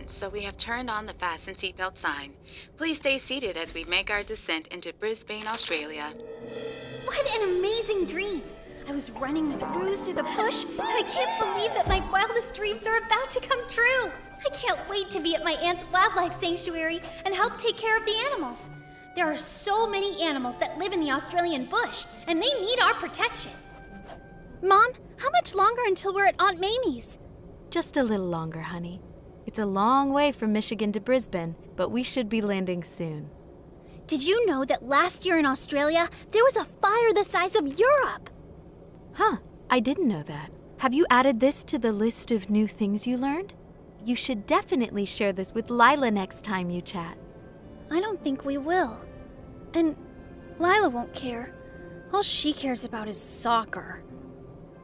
turbulence, so we have turned on the fasten seatbelt sign. Please stay seated as we make our descent into Brisbane, Australia. What an amazing dream! I was running with Ruse through the bush, and I can't believe that my wildest dreams are about to come true! I can't wait to be at my aunt's wildlife sanctuary and help take care of the animals. There are so many animals that live in the Australian bush, and they need our protection. Mom, how much longer until we're at Aunt Mamie's? Just a little longer, honey. It's a long way from Michigan to Brisbane, but we should be landing soon. Did you know that last year in Australia, there was a fire the size of Europe? Huh, I didn't know that. Have you added this to the list of new things you learned? You should definitely share this with Lila next time you chat. I don't think we will. And Lila won't care. All she cares about is soccer.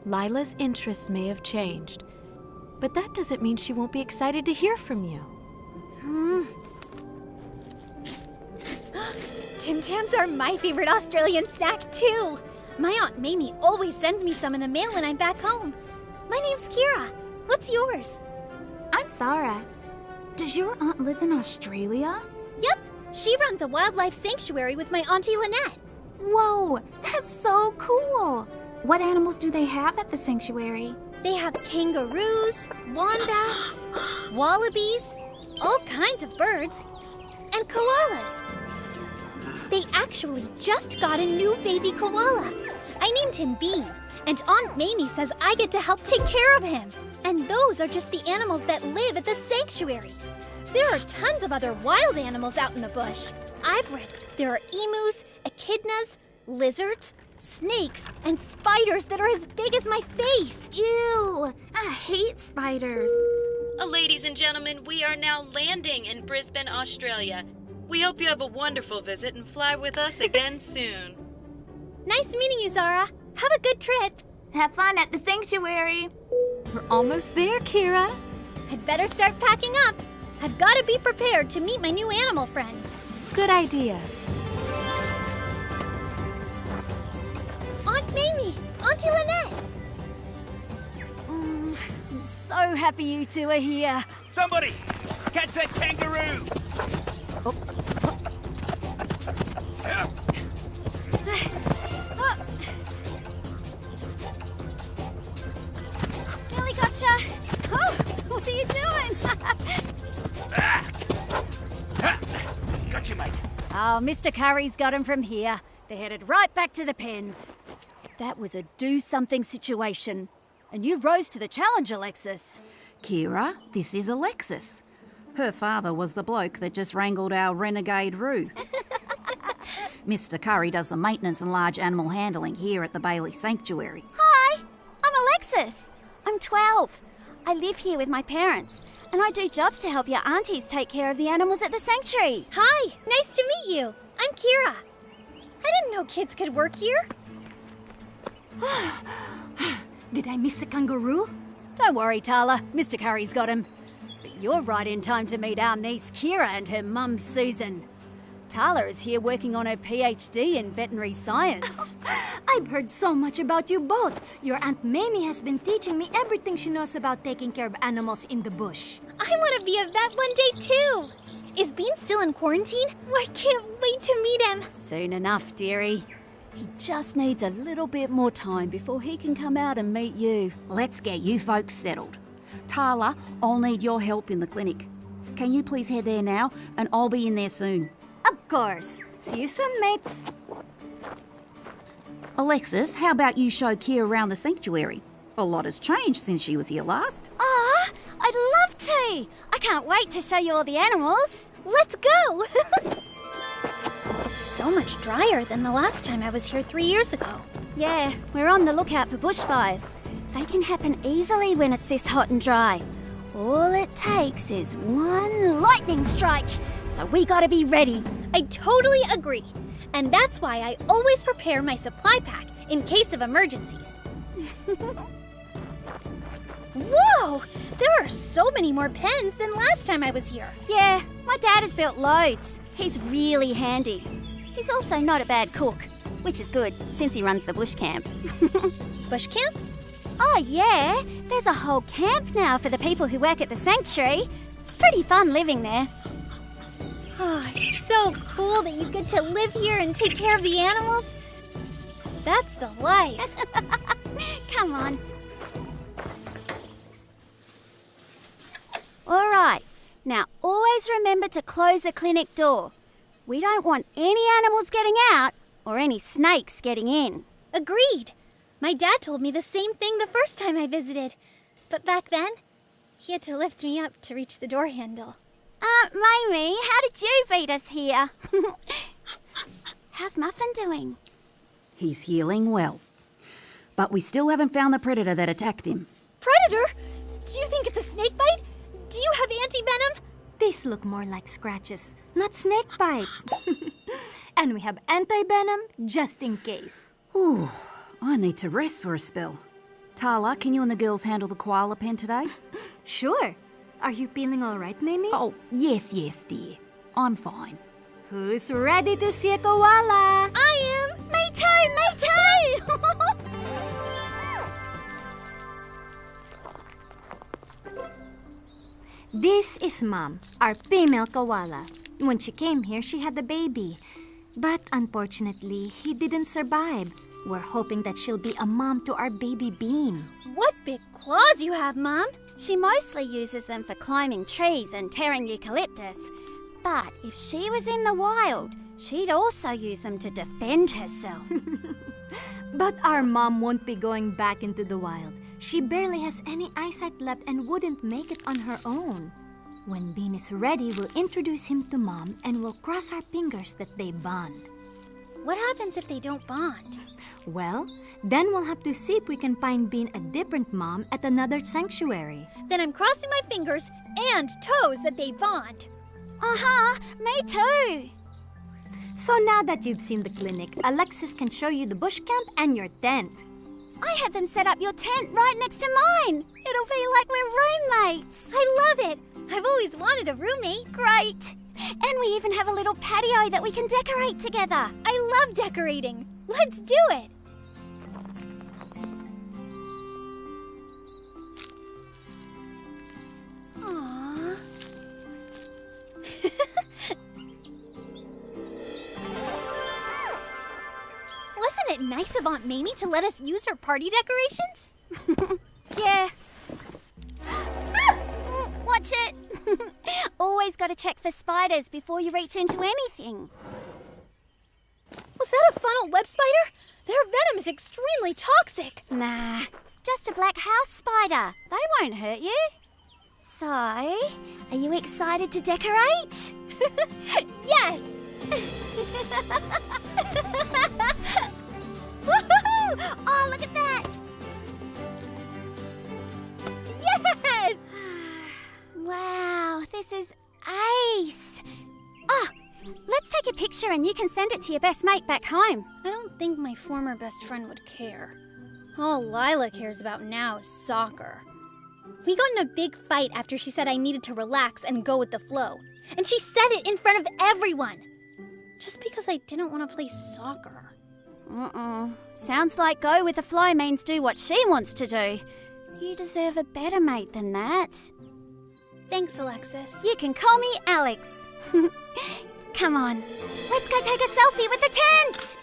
Lila's interests may have changed, but that doesn't mean she won't be excited to hear from you. Tim Tams are my favorite Australian snack, too. My Aunt Mamie always sends me some in the mail when I'm back home. My name's Kira. What's yours? I'm Sarah. Does your aunt live in Australia? Yep, she runs a wildlife sanctuary with my Auntie Lynette. Whoa, that's so cool. What animals do they have at the sanctuary? They have kangaroos, wombats, wallabies, all kinds of birds, and koalas. They actually just got a new baby koala. I named him Bean, and Aunt Mamie says I get to help take care of him. And those are just the animals that live at the sanctuary. There are tons of other wild animals out in the bush. I've read there are emus, echidnas, lizards, snakes, and spiders that are as big as my face. Ew, I hate spiders. Ladies and gentlemen, we are now landing in Brisbane, Australia. We hope you have a wonderful visit and fly with us again soon. Nice meeting you, Zara. Have a good trip. Have fun at the sanctuary. We're almost there, Kira. I'd better start packing up. I've got to be prepared to meet my new animal friends. Good idea. Aunt Mamie, Auntie Lynette. I'm so happy you two are here. Somebody! Catch that kangaroo! Nearly gotcha. Oh, what are you doing? Gotcha, mate. Oh, Mr. Curry's got him from here. They're headed right back to the pens. That was a do-something situation. And you rose to the challenge, Alexis. Kira, this is Alexis. Her father was the bloke that just wrangled our renegade Roo. Mr. Curry does the maintenance and large animal handling here at the Bailey Sanctuary. Hi, I'm Alexis. I'm 12. I live here with my parents, and I do jobs to help your aunties take care of the animals at the sanctuary. Hi, nice to meet you. I'm Kira. I didn't know kids could work here. Did I miss a kangaroo? Don't worry, Tala. Mr. Curry's got him. But you're right in time to meet our niece Kira and her mum Susan. Tala is here working on her PhD in veterinary science. I've heard so much about you both. Your Aunt Mamie has been teaching me everything she knows about taking care of animals in the bush. I want to be a vet one day, too. Is Bean still in quarantine? I can't wait to meet him. Soon enough, dearie. He just needs a little bit more time before he can come out and meet you. Let's get you folks settled. Tala, I'll need your help in the clinic. Can you please head there now, and I'll be in there soon. Of course. See you soon, mates. Alexis, how about you show Kira around the sanctuary? A lot has changed since she was here last. Ah, I'd love to. I can't wait to show you all the animals. Let's go. It's so much drier than the last time I was here 3 years ago. Yeah, we're on the lookout for bushfires. They can happen easily when it's this hot and dry. All it takes is one lightning strike, so we gotta be ready. I totally agree. And that's why I always prepare my supply pack in case of emergencies. Whoa! There are so many more pens than last time I was here. Yeah, my dad has built loads. He's really handy. He's also not a bad cook, which is good since he runs the bush camp. Bush camp? Oh yeah, there's a whole camp now for the people who work at the sanctuary. It's pretty fun living there. Oh, it's so cool that you get to live here and take care of the animals. That's the life. Come on. All right. Now, always remember to close the clinic door. We don't want any animals getting out or any snakes getting in. Agreed. My dad told me the same thing the first time I visited. But back then, he had to lift me up to reach the door handle. Aunt Mamie, how did you beat us here? How's Muffin doing? He's healing well. But we still haven't found the predator that attacked him. Predator? Do you think it's a snake bite? Do you have anti-venom? These look more like scratches, not snake bites. And we have anti-venom just in case. Ooh, I need to rest for a spell. Tala, can you and the girls handle the koala pen today? Sure. Are you feeling all right, Mamie? Oh, yes, dear. I'm fine. Who's ready to see a koala? I am. Me too! This is Mom, our female koala. When she came here, she had the baby. But unfortunately, he didn't survive. We're hoping that she'll be a mom to our baby Bean. What big claws you have, Mom. She mostly uses them for climbing trees and tearing eucalyptus. But if she was in the wild, she'd also use them to defend herself. But our mom won't be going back into the wild. She barely has any eyesight left and wouldn't make it on her own. When Bean is ready, we'll introduce him to Mom and we'll cross our fingers that they bond. What happens if they don't bond? Well, then we'll have to see if we can find Bean a different mom at another sanctuary. Then I'm crossing my fingers and toes that they bond. Me too. So now that you've seen the clinic, Alexis can show you the bush camp and your tent. I had them set up your tent right next to mine. It'll be like we're roommates. I love it. I've always wanted a roommate. Great. And we even have a little patio that we can decorate together. I love decorating. Let's do it. Aww. Wasn't it nice of Aunt Mamie to let us use her party decorations? Yeah. Watch it. Always got to check for spiders before you reach into anything. Was that a funnel web spider? Their venom is extremely toxic. Nah, it's just a black house spider. They won't hurt you. So, are you excited to decorate? Yes! Woohoo! Oh, look at that! Yes! Wow, this is ace! Oh, let's take a picture and you can send it to your best mate back home. I don't think my former best friend would care. All Lila cares about now is soccer. We got in a big fight after she said I needed to relax and go with the flow. And she said it in front of everyone. Just because I didn't want to play soccer. Sounds like go with the flow means do what she wants to do. You deserve a better mate than that. Thanks, Alexis. You can call me Alex. Come on, let's go take a selfie with the tent!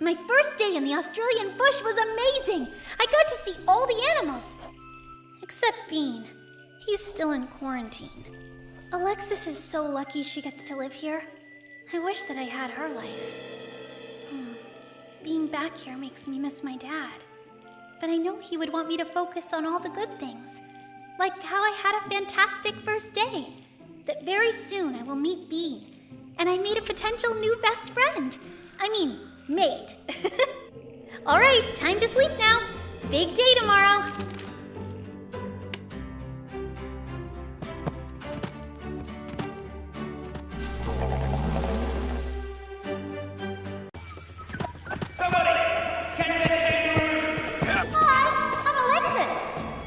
My first day in the Australian bush was amazing. I got to see all the animals. Except Bean. He's still in quarantine. Alexis is so lucky she gets to live here. I wish that I had her life. Being back here makes me miss my dad. But I know he would want me to focus on all the good things. Like how I had a fantastic first day. That very soon I will meet Bean. And I made a potential new best friend. I mean, mate. All right, time to sleep now. Big day tomorrow. Somebody! Catch that kangaroo! Hi, I'm Alexis.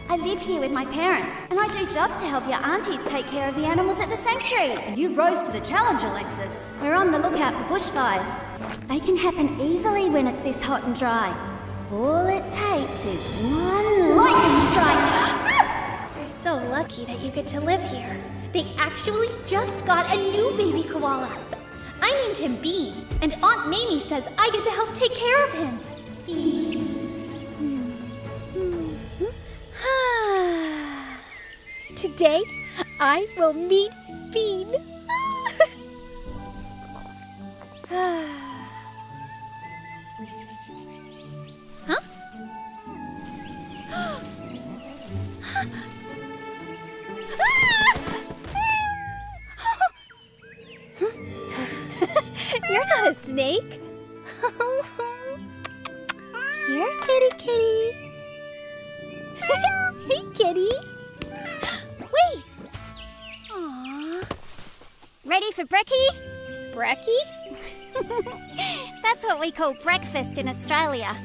I live here with my parents, and I do jobs to help your aunties take care of the animals at the sanctuary. And you rose to the challenge, Alexis. We're on the lookout for bushfires. They can happen easily when it's this hot and dry. All it takes is one lightning strike. You're so lucky that you get to live here. They actually just got a new baby koala. I named him Bean, and Aunt Mamie says I get to help take care of him. Bean. Today, I will meet Bean. Huh? You're not a snake. Here, kitty kitty. Hey, kitty. Wait. Aww. Ready for brekkie? Brekkie? That's what we call breakfast in Australia.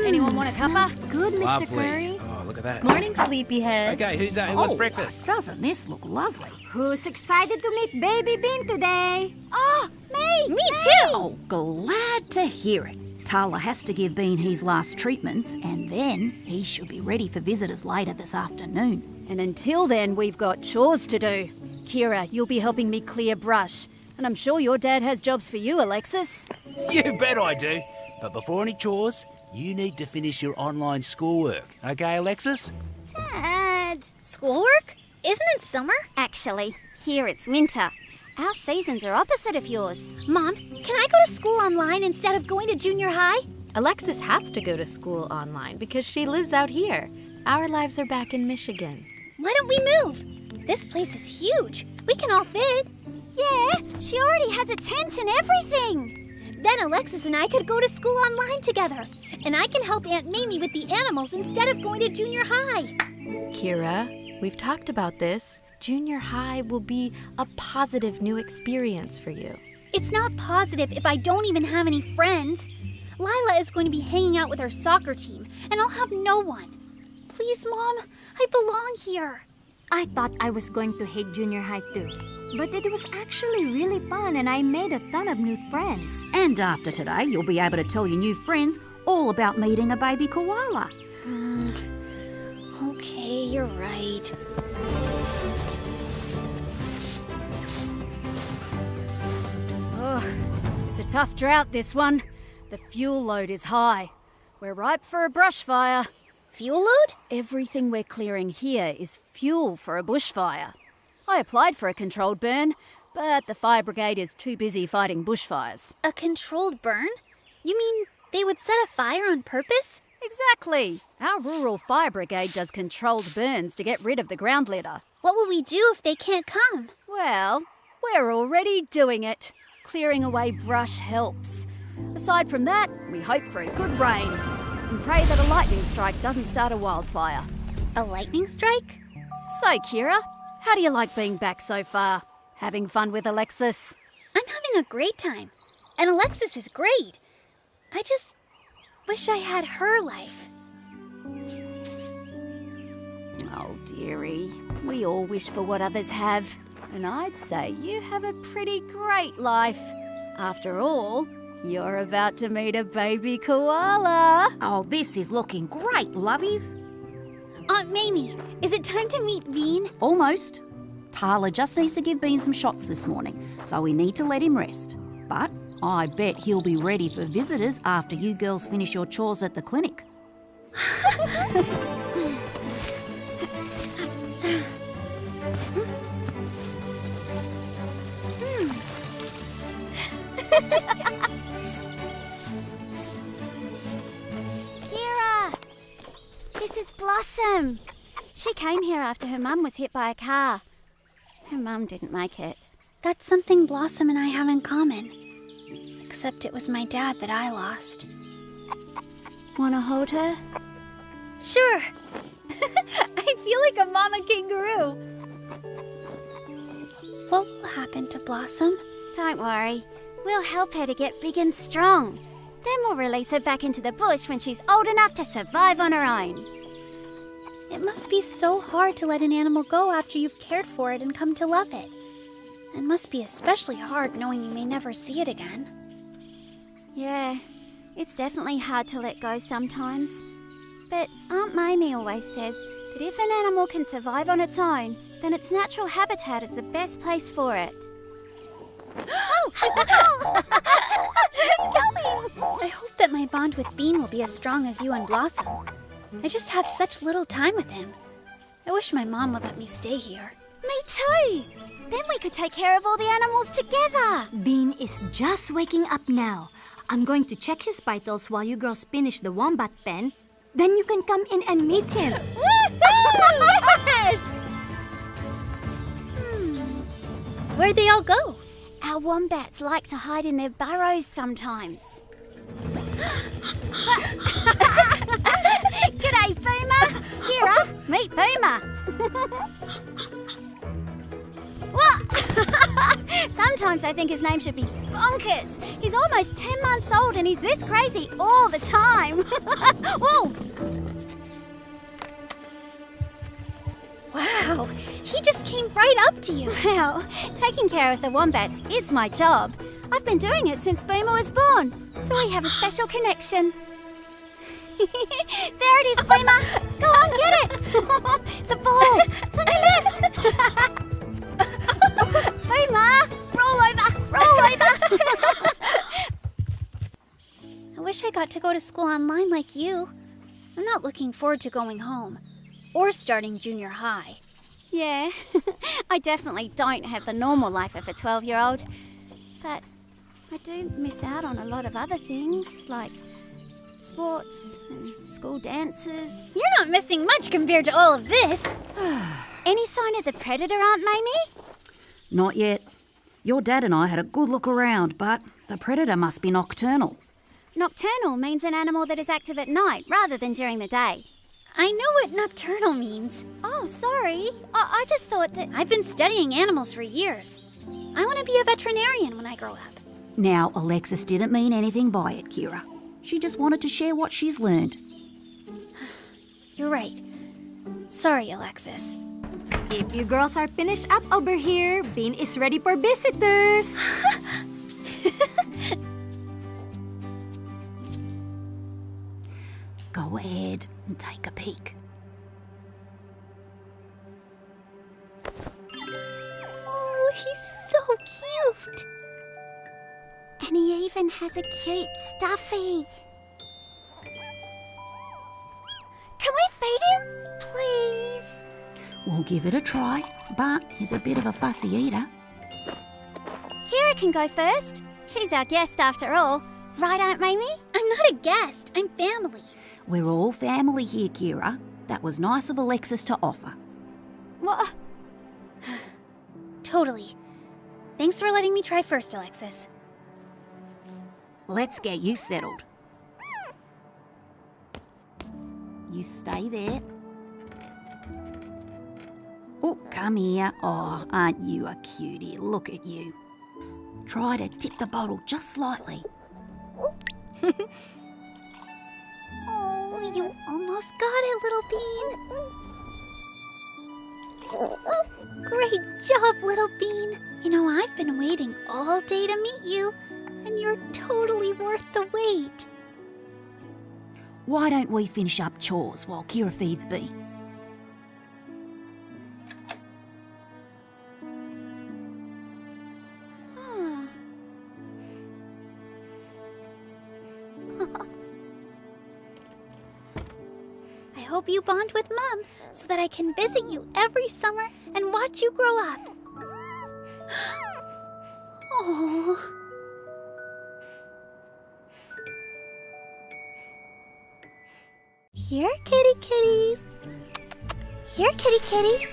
Anyone want a Smells cuppa? good, Mr. Lovely. Curry. Oh, look at that. Morning, sleepyhead. Okay, who wants breakfast? Doesn't this look lovely? Who's excited to meet Baby Bean today? Oh, me! Me too. Oh, glad to hear it. Tala has to give Bean his last treatments, and then he should be ready for visitors later this afternoon. And until then, we've got chores to do. Kira, you'll be helping me clear brush. And I'm sure your dad has jobs for you, Alexis. You bet I do. But before any chores, you need to finish your online schoolwork. Okay, Alexis? Dad! Schoolwork? Isn't it summer? Actually, here it's winter. Our seasons are opposite of yours. Mom, can I go to school online instead of going to junior high? Alexis has to go to school online because she lives out here. Our lives are back in Michigan. Why don't we move? This place is huge. We can all fit. Yeah, she already has a tent and everything. Then Alexis and I could go to school online together. And I can help Aunt Mamie with the animals instead of going to junior high. Kira, we've talked about this. Junior high will be a positive new experience for you. It's not positive if I don't even have any friends. Lila is going to be hanging out with her soccer team, and I'll have no one. Please, Mom, I belong here. I thought I was going to hate junior high too. But it was actually really fun and I made a ton of new friends. And after today, you'll be able to tell your new friends all about meeting a baby koala. Okay, you're right. Oh, it's a tough drought, this one. The fuel load is high. We're ripe for a brush fire. Fuel load? Everything we're clearing here is fuel for a bushfire. I applied for a controlled burn, but the fire brigade is too busy fighting bushfires. A controlled burn? You mean they would set a fire on purpose? Exactly. Our rural fire brigade does controlled burns to get rid of the ground litter. What will we do if they can't come? Well, we're already doing it. Clearing away brush helps. Aside from that, we hope for a good rain and pray that a lightning strike doesn't start a wildfire. A lightning strike? So, Kira, how do you like being back so far? Having fun with Alexis? I'm having a great time. And Alexis is great. I just wish I had her life. Oh, dearie. We all wish for what others have. And I'd say you have a pretty great life. After all, you're about to meet a baby koala. Oh, this is looking great, lovies. Aunt Mamie, is it time to meet Bean? Almost. Tala just needs to give Bean some shots this morning, so we need to let him rest. But I bet he'll be ready for visitors after you girls finish your chores at the clinic. Kira! This is Blossom. She came here after her mum was hit by a car. Her mum didn't make it. That's something Blossom and I have in common. Except it was my dad that I lost. Wanna hold her? Sure. I feel like a mama kangaroo. What will happen to Blossom? Don't worry. We'll help her to get big and strong. Then we'll release her back into the bush when she's old enough to survive on her own. It must be so hard to let an animal go after you've cared for it and come to love it. It must be especially hard knowing you may never see it again. Yeah, it's definitely hard to let go sometimes. But Aunt Mamie always says that if an animal can survive on its own, then its natural habitat is the best place for it. I hope that my bond with Bean will be as strong as you and Blossom. I just have such little time with him. I wish my mom would let me stay here. Me too! Then we could take care of all the animals together! Bean is just waking up now. I'm going to check his vitals while you girls finish the wombat pen. Then you can come in and meet him. Yes! Where'd they all go? Our wombats like to hide in their burrows sometimes. G'day, Boomer! Kira, meet Boomer! What? Sometimes I think his name should be Bonkers. He's almost 10 months old and he's this crazy all the time. Whoa! Wow, he just came right up to you. Well, taking care of the wombats is my job. I've been doing it since Boomer was born, so we have a special connection. There it is, Boomer. Go on, get it. The ball. It's on your left. Boomer, roll over, roll over. I wish I got to go to school online like you. I'm not looking forward to going home or starting junior high. Yeah, I definitely don't have the normal life of a 12-year-old. But I do miss out on a lot of other things, like sports and school dances. You're not missing much compared to all of this. Any sign of the predator, Aunt Mamie? Not yet. Your dad and I had a good look around, but the predator must be nocturnal. Nocturnal means an animal that is active at night rather than during the day. I know what nocturnal means. Oh, sorry. I just thought that... I've been studying animals for years. I want to be a veterinarian when I grow up. Now, Alexis didn't mean anything by it, Kira. She just wanted to share what she's learned. You're right. Sorry, Alexis. If you girls are finished up over here, Bean is ready for visitors. Go ahead and take a peek. Oh, he's so cute. And he even has a cute stuffy. Can we feed him? Please? We'll give it a try, but he's a bit of a fussy eater. Kira can go first. She's our guest after all. Right, Aunt Mamie? I'm not a guest. I'm family. We're all family here, Kira. That was nice of Alexis to offer. What? Totally. Thanks for letting me try first, Alexis. Let's get you settled. You stay there. Oh, come here. Oh, aren't you a cutie? Look at you. Try to tip the bottle just slightly. Oh, you almost got it, little Bean. Great job, little Bean. You know, I've been waiting all day to meet you, and you're totally worth the wait. Why don't we finish up chores while Kira feeds Bean? I hope you bond with Mom so that I can visit you every summer and watch you grow up. Oh. Here, kitty kitty. Here, kitty kitty.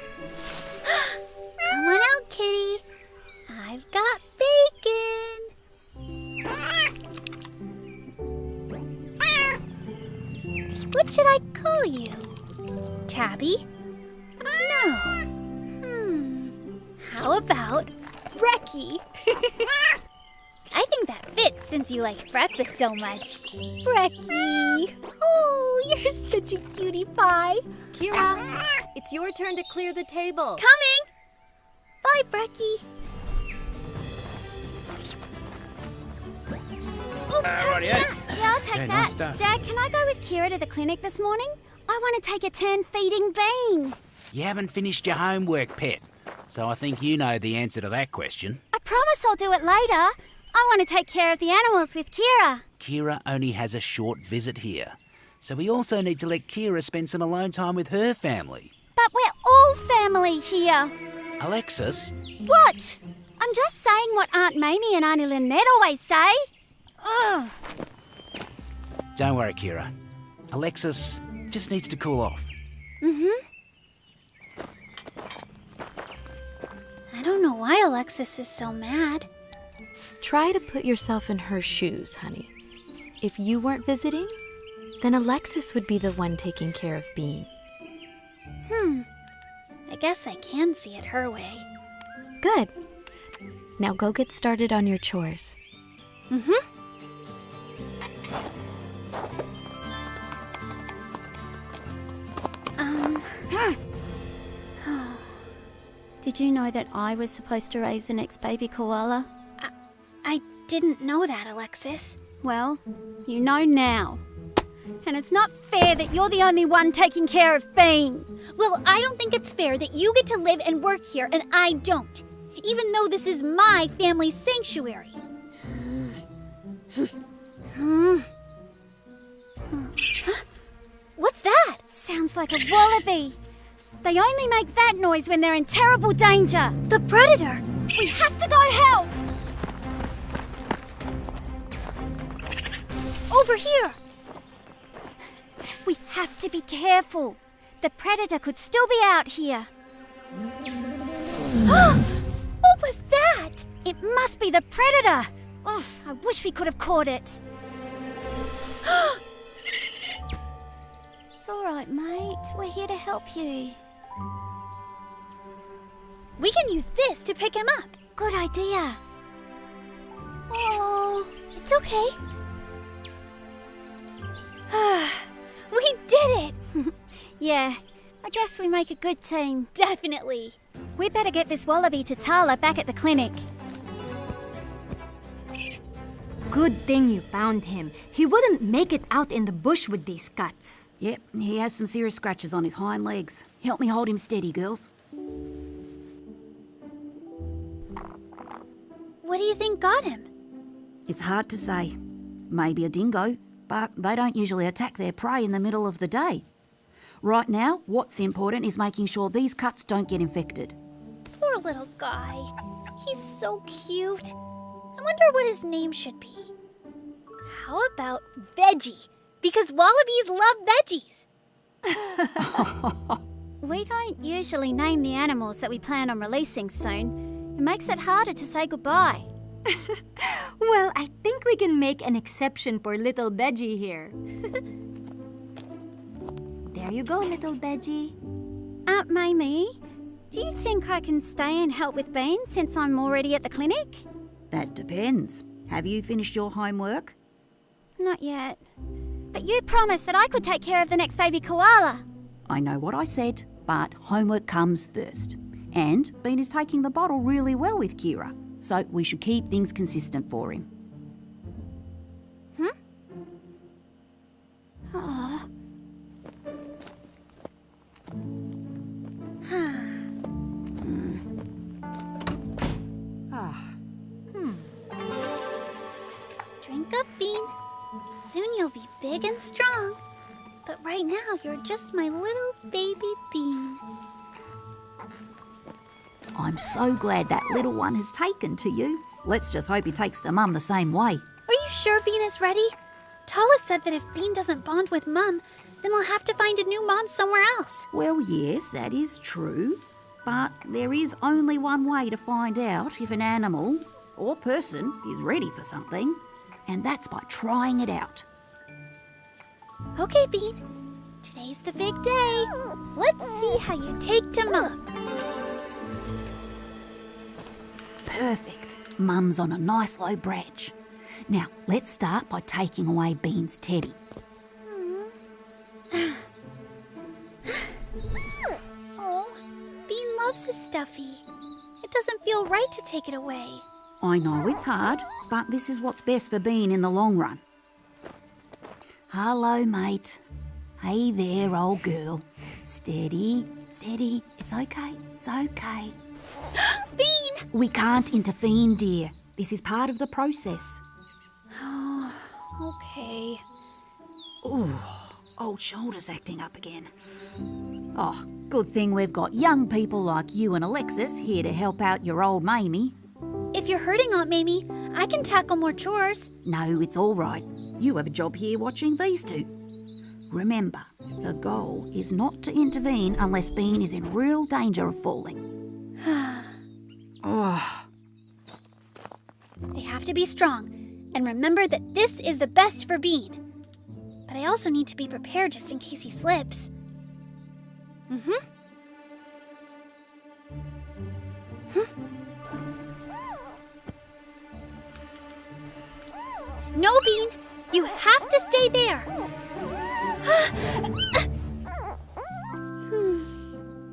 Come on out, kitty. I've got bacon. What should I call you? Tabby? No. How about Brekkie? I think that fits since you like breakfast so much. Brekkie. Oh, you're such a cutie pie. Kira, it's your turn to clear the table. Coming. Bye, Brekkie. Rightio. Yeah, I'll take Yeah, that. nice stuff. Dad, can I go with Kira to the clinic this morning? I want to take a turn feeding Bean. You haven't finished your homework, pet. So I think you know the answer to that question. I promise I'll do it later. I want to take care of the animals with Kira. Kira only has a short visit here. So we also need to let Kira spend some alone time with her family. But we're all family here. Alexis, What? I'm just saying what Aunt Mamie and Auntie Lynette always say. Ugh. don't worry, Kira. Alexis just needs to cool off. I don't know why Alexis is so mad. Try to put yourself in her shoes, honey. If you weren't visiting, then Alexis would be the one taking care of Bean. I guess I can see it her way. Good. Now go get started on your chores. Did you know that I was supposed to raise the next baby koala? I didn't know that, Alexis. Well, you know now. And it's not fair that you're the only one taking care of Bean. Well, I don't think it's fair that you get to live and work here and I don't, even though this is my family sanctuary. What's that? Sounds like a wallaby. They only make that noise when they're in terrible danger. The predator! We have to go help! Over here! We have to be careful. The predator could still be out here. What was that? It must be the predator. Oof, I wish we could have caught it. It's all right, mate. We're here to help you. We can use this to pick him up. Good idea. Oh, it's okay. We did it! Yeah, I guess we make a good team. Definitely. We better get this wallaby to Tala back at the clinic. Good thing you found him. He wouldn't make it out in the bush with these cuts. Yep, he has some serious scratches on his hind legs. Help me hold him steady, girls. What do you think got him? It's hard to say. Maybe a dingo, but they don't usually attack their prey in the middle of the day. Right now, what's important is making sure these cuts don't get infected. Poor little guy. He's so cute. I wonder what his name should be. How about Veggie? Because wallabies love veggies. We don't usually name the animals that we plan on releasing soon. It makes it harder to say goodbye. Well, I think we can make an exception for little Veggie here. There you go, little Veggie. Aunt Mamie, do you think I can stay and help with Bean since I'm already at the clinic? That depends. Have you finished your homework? Not yet. But you promised that I could take care of the next baby koala. I know what I said, but homework comes first. And Bean is taking the bottle really well with Kira, so we should keep things consistent for him. Oh. Drink up, Bean. Soon you'll be big and strong. But right now, you're just my little baby Bean. I'm so glad that little one has taken to you. Let's just hope he takes to Mum the same way. Are you sure Bean is ready? Tala said that if Bean doesn't bond with Mum, then we'll have to find a new mom somewhere else. Well, yes, that is true. But there is only one way to find out if an animal or person is ready for something, and that's by trying it out. Okay, Bean. Today's the big day. Let's see how you take to Mum. Perfect. Mum's on a nice low branch. Now, let's start by taking away Bean's teddy. Oh, Bean loves his stuffy. It doesn't feel right to take it away. I know it's hard, but this is what's best for Bean in the long run. Hello, mate. Hey there, old girl. Steady, steady. It's okay, it's okay. Bean! We can't intervene, dear. This is part of the process. Okay. Ooh, old shoulder's acting up again. Oh, good thing we've got young people like you and Alexis here to help out your old Mamie. If you're hurting Aunt Mamie, I can tackle more chores. No, it's all right. You have a job here watching these two. Remember, the goal is not to intervene unless Bean is in real danger of falling. Oh. I have to be strong and remember that this is the best for Bean. But I also need to be prepared just in case he slips. No, Bean! You have to stay there!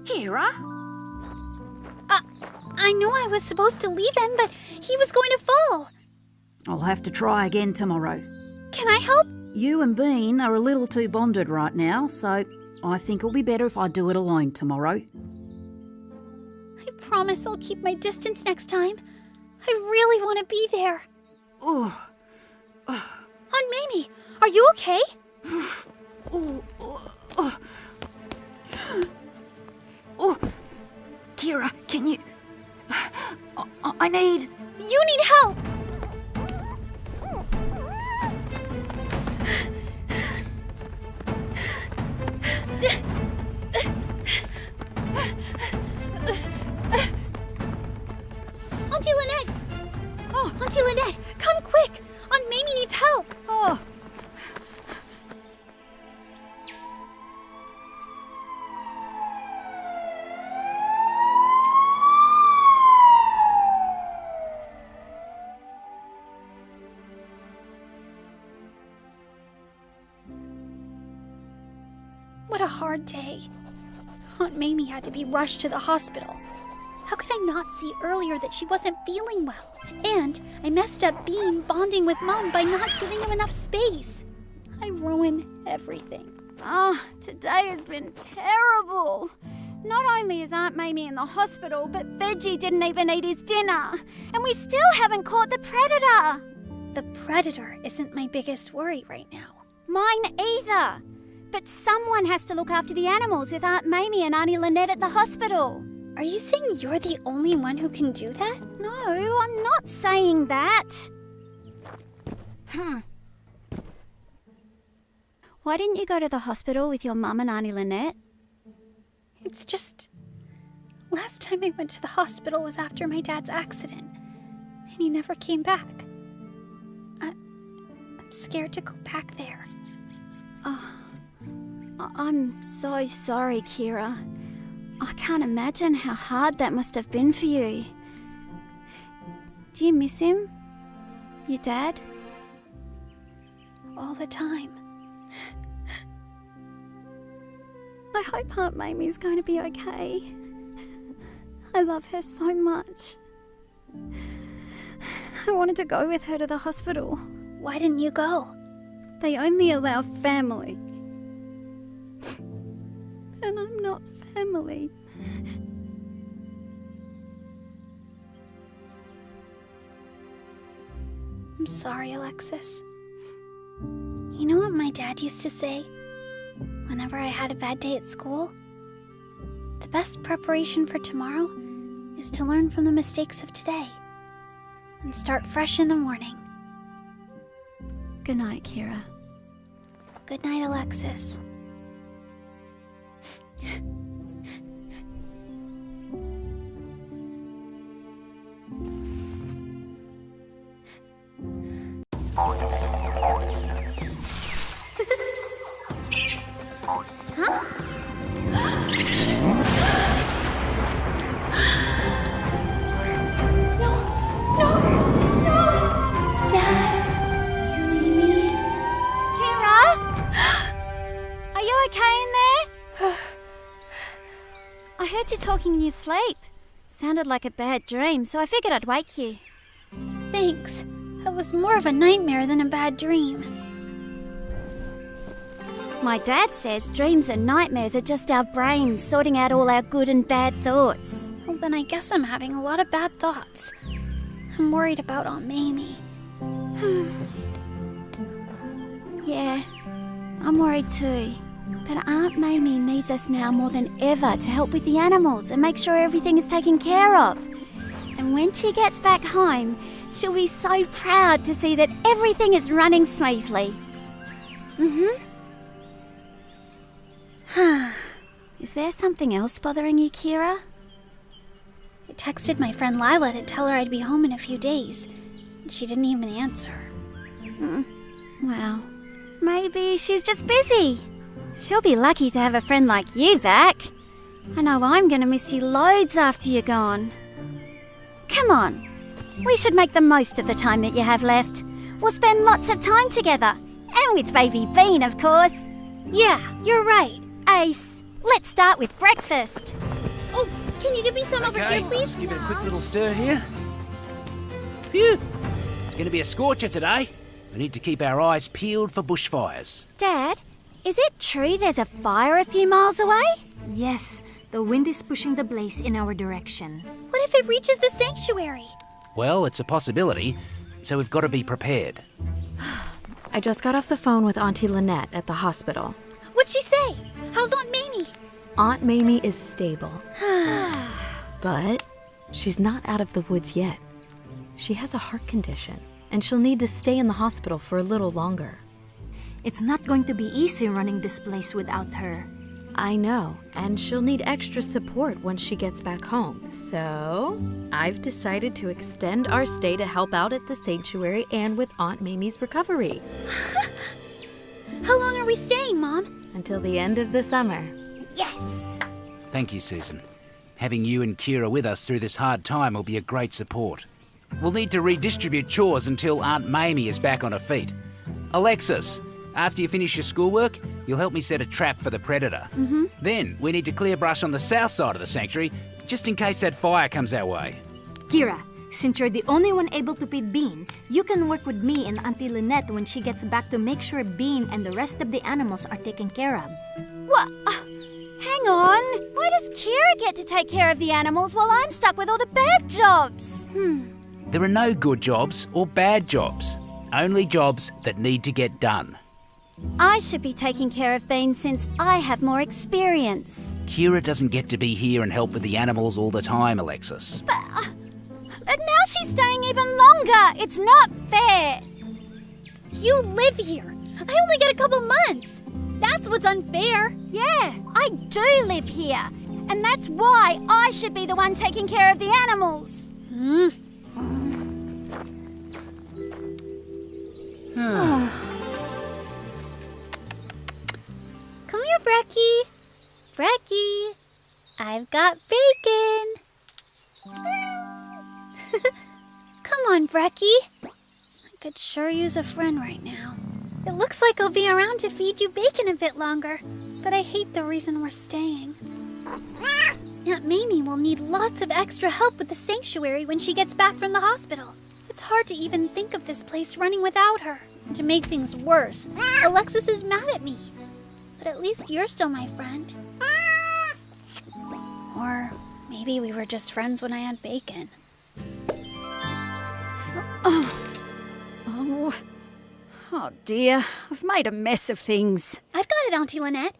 Kira? I know I was supposed to leave him, but he was going to fall. I'll have to try again tomorrow. Can I help? You and Bean are a little too bonded right now, so I think it'll be better if I do it alone tomorrow. I promise I'll keep my distance next time. I really want to be there. Oh. Aunt Mamie, are you okay? Kira, can you... I need... You need help! Auntie Lynette! Oh, Auntie Lynette, come quick! Aunt Mamie needs help! Oh, What a hard day. Aunt Mamie had to be rushed to the hospital. How could I not see earlier that she wasn't feeling well? And I messed up Bean bonding with Mom by not giving him enough space. I ruined everything. Oh, today has been terrible. Not only is Aunt Mamie in the hospital, but Veggie didn't even eat his dinner. And we still haven't caught the predator. The predator isn't my biggest worry right now. Mine either. But someone has to look after the animals with Aunt Mamie and Auntie Lynette at the hospital. Are you saying you're the only one who can do that? No, I'm not saying that. Why didn't you go to the hospital with your mum and Auntie Lynette? It's just... Last time I went to the hospital was after my dad's accident, and he never came back. I'm scared to go back there. Oh, I'm so sorry, Kira. I can't imagine how hard that must have been for you. Do you miss him? Your dad? All the time. I hope Aunt Mamie's going to be okay. I love her so much. I wanted to go with her to the hospital. Why didn't you go? They only allow family. And I'm not family. I'm sorry, Alexis. You know what my dad used to say? Whenever I had a bad day at school? The best preparation for tomorrow is to learn from the mistakes of today and start fresh in the morning. Good night, Kira. Good night, Alexis. I heard you talking in your sleep. Sounded like a bad dream, so I figured I'd wake you. Thanks. That was more of a nightmare than a bad dream. My dad says dreams and nightmares are just our brains sorting out all our good and bad thoughts. Well, then I guess I'm having a lot of bad thoughts. I'm worried about Aunt Mamie. Yeah, I'm worried too. But Aunt Mamie needs us now more than ever to help with the animals and make sure everything is taken care of. And when she gets back home, she'll be so proud to see that everything is running smoothly. Is there something else bothering you, Kira? I texted my friend Lila to tell her I'd be home in a few days. She didn't even answer. Well, maybe she's just busy. She'll be lucky to have a friend like you back. I know I'm going to miss you loads after you're gone. Come on, we should make the most of the time that you have left. We'll spend lots of time together. And with baby Bean, of course. Yeah, you're right. Ace, let's start with breakfast. Oh, can you give me some over here, I'll please? just give it a quick little stir here. Phew! It's going to be a scorcher today. We need to keep our eyes peeled for bushfires. Dad, is it true there's a fire a few miles away? Yes, the wind is pushing the blaze in our direction. What if it reaches the sanctuary? Well, it's a possibility, so we've got to be prepared. I just got off the phone with Auntie Lynette at the hospital. What'd she say? How's Aunt Mamie? Aunt Mamie is stable. But she's not out of the woods yet. She has a heart condition, and she'll need to stay in the hospital for a little longer. It's not going to be easy running this place without her. I know, and she'll need extra support once she gets back home. So, I've decided to extend our stay to help out at the sanctuary and with Aunt Mamie's recovery. How long are we staying, Mom? Until the end of the summer. Yes! Thank you, Susan. Having you and Kira with us through this hard time will be a great support. We'll need to redistribute chores until Aunt Mamie is back on her feet. Alexis, after you finish your schoolwork, you'll help me set a trap for the predator. Then we need to clear brush on the south side of the sanctuary, just in case that fire comes our way. Kira, since you're the only one able to feed Bean, you can work with me and Auntie Lynette when she gets back to make sure Bean and the rest of the animals are taken care of. What? Hang on. Why does Kira get to take care of the animals while I'm stuck with all the bad jobs? There are no good jobs or bad jobs, only jobs that need to get done. I should be taking care of Bean since I have more experience. Kira doesn't get to be here and help with the animals all the time, Alexis. But now she's staying even longer. It's not fair. You live here. I only get a couple months. That's what's unfair. Yeah, I do live here. And that's why I should be the one taking care of the animals. Come here, Brekkie. Brekkie, I've got bacon. Come on, Brekkie. I could sure use a friend right now. It looks like I'll be around to feed you bacon a bit longer, but I hate the reason we're staying. Aunt Mamie will need lots of extra help with the sanctuary when she gets back from the hospital. It's hard to even think of this place running without her. And to make things worse, Alexis is mad at me. But at least you're still my friend. Or maybe we were just friends when I had bacon. Oh dear, I've made a mess of things. I've got it, Auntie Lynette.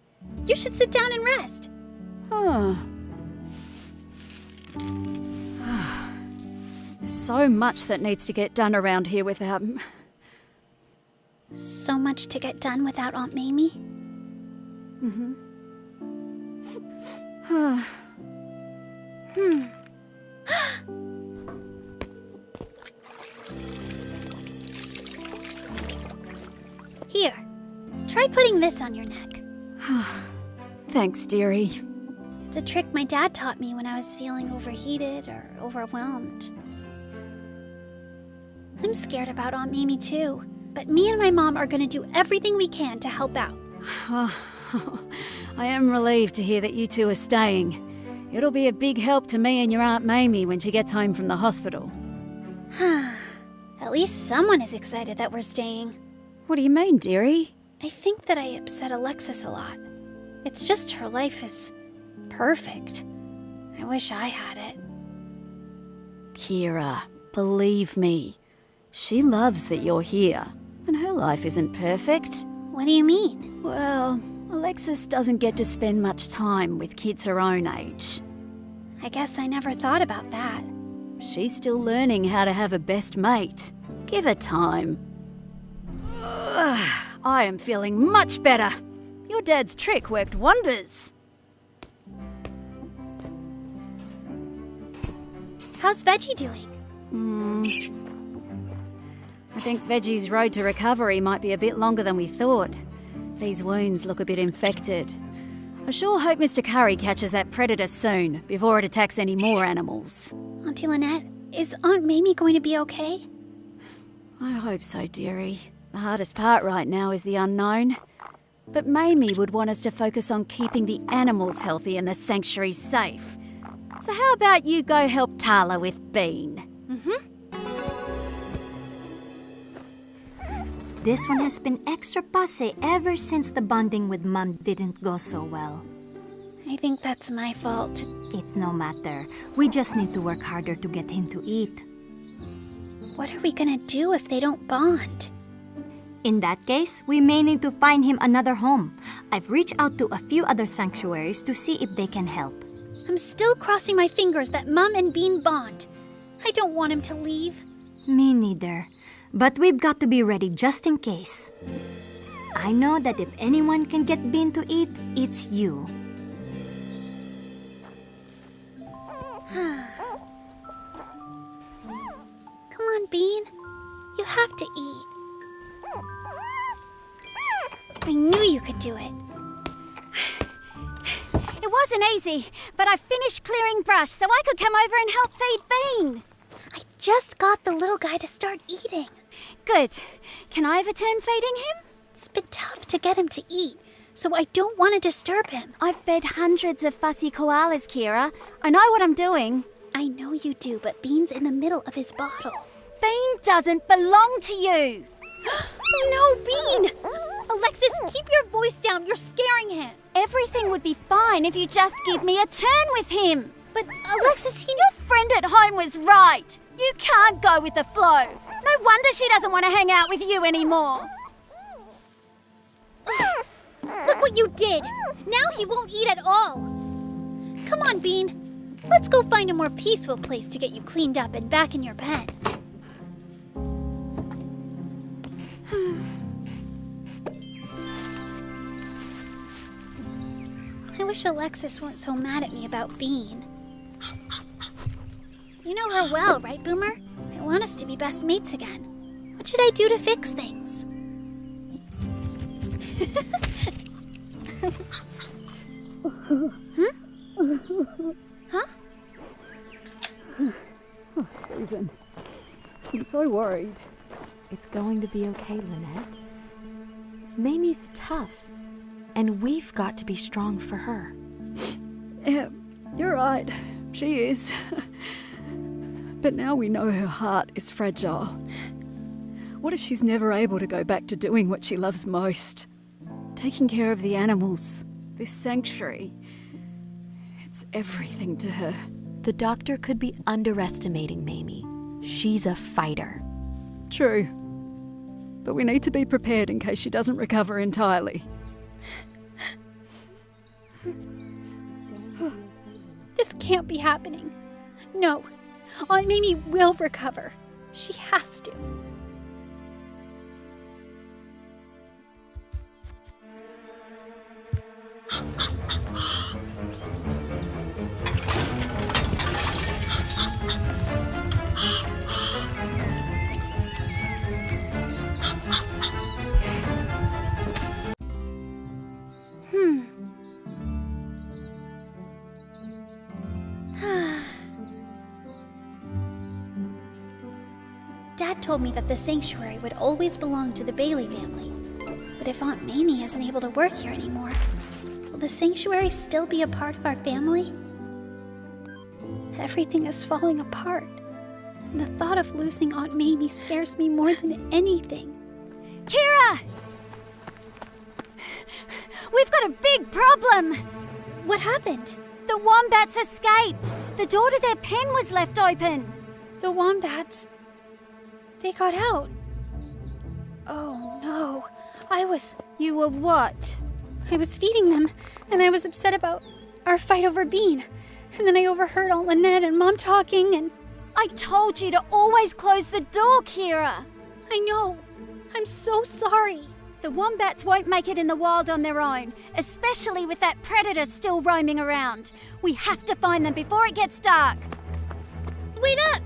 You should sit down and rest. There's so much that needs to get done around here without... So much to get done without Aunt Mamie. Here, try putting this on your neck. Thanks, dearie. It's a trick my dad taught me when I was feeling overheated or overwhelmed. I'm scared about Aunt Mamie too, but me and my mom are going to do everything we can to help out. I am relieved to hear that you two are staying. It'll be a big help to me and your Aunt Mamie when she gets home from the hospital. least someone is excited that we're staying. What do you mean, dearie? I think that I upset Alexis a lot. It's just her life is perfect. I wish I had it. Kira, believe me, she loves that you're here, and her life isn't perfect. What do you mean? Well, Alexis doesn't get to spend much time with kids her own age. I guess I never thought about that. She's still learning how to have a best mate. Give her time. I am feeling much better. Your dad's trick worked wonders. How's Veggie doing? I think Veggie's road to recovery might be a bit longer than we thought. These wounds look a bit infected. I sure hope Mr. Curry catches that predator soon, before it attacks any more animals. Auntie Lynette, is Aunt Mamie going to be okay? I hope so, dearie. The hardest part right now is the unknown. But Mamie would want us to focus on keeping the animals healthy and the sanctuary safe. So how about you go help Tala with Bean? This one has been extra passe ever since the bonding with Mom didn't go so well. I think that's my fault. It's no matter. We just need to work harder to get him to eat. What are we gonna do if they don't bond? In that case, we may need to find him another home. I've reached out to a few other sanctuaries to see if they can help. I'm still crossing my fingers that Mum and Bean bond. I don't want him to leave. Me neither. But we've got to be ready just in case. I know that if anyone can get Bean to eat, it's you. Come on, Bean. You have to eat. I knew you could do it. It wasn't easy, but I finished clearing brush so I could come over and help feed Bean. I just got the little guy to start eating. Good. Can I have a turn feeding him? It's been tough to get him to eat, so I don't want to disturb him. I've fed hundreds of fussy koalas, Kira. I know what I'm doing. I know you do, but Bean's in the middle of his bottle. Bean doesn't belong to you. No, Bean! Alexis, keep your voice down. You're scaring him. Everything would be fine if you just give me a turn with him. But Alexis, Your friend at home was right. You can't go with the flow. No wonder she doesn't want to hang out with you anymore. Look what you did. Now he won't eat at all. Come on, Bean. Let's go find a more peaceful place to get you cleaned up and back in your pen. I wish Alexis weren't so mad at me about Bean. You know her well, right, Boomer? I want us to be best mates again. What should I do to fix things? Huh? Oh, Susan. I'm so worried. It's going to be okay, Lynette. Mamie's tough, and we've got to be strong for her. Yeah, you're right. She is. But now we know her heart is fragile. What if she's never able to go back to doing what she loves most? Taking care of the animals, this sanctuary. It's everything to her. The doctor could be underestimating Mamie. She's a fighter. True. But we need to be prepared in case she doesn't recover entirely. This can't be happening. No, Aunt Mamie will recover. She has to. Dad told me that the sanctuary would always belong to the Bailey family. But if Aunt Mamie isn't able to work here anymore, will the sanctuary still be a part of our family? Everything is falling apart. The thought of losing Aunt Mamie scares me more than anything. Kira! We've got a big problem! What happened? The wombats escaped! The door to their pen was left open! The wombats. They got out. Oh no. You were what? I was feeding them, and I was upset about our fight over Bean. And then I overheard Aunt Lynette and Mom talking, and... I told you to always close the door, Kira! I know. I'm so sorry. The wombats won't make it in the wild on their own, especially with that predator still roaming around. We have to find them before it gets dark. Wait up!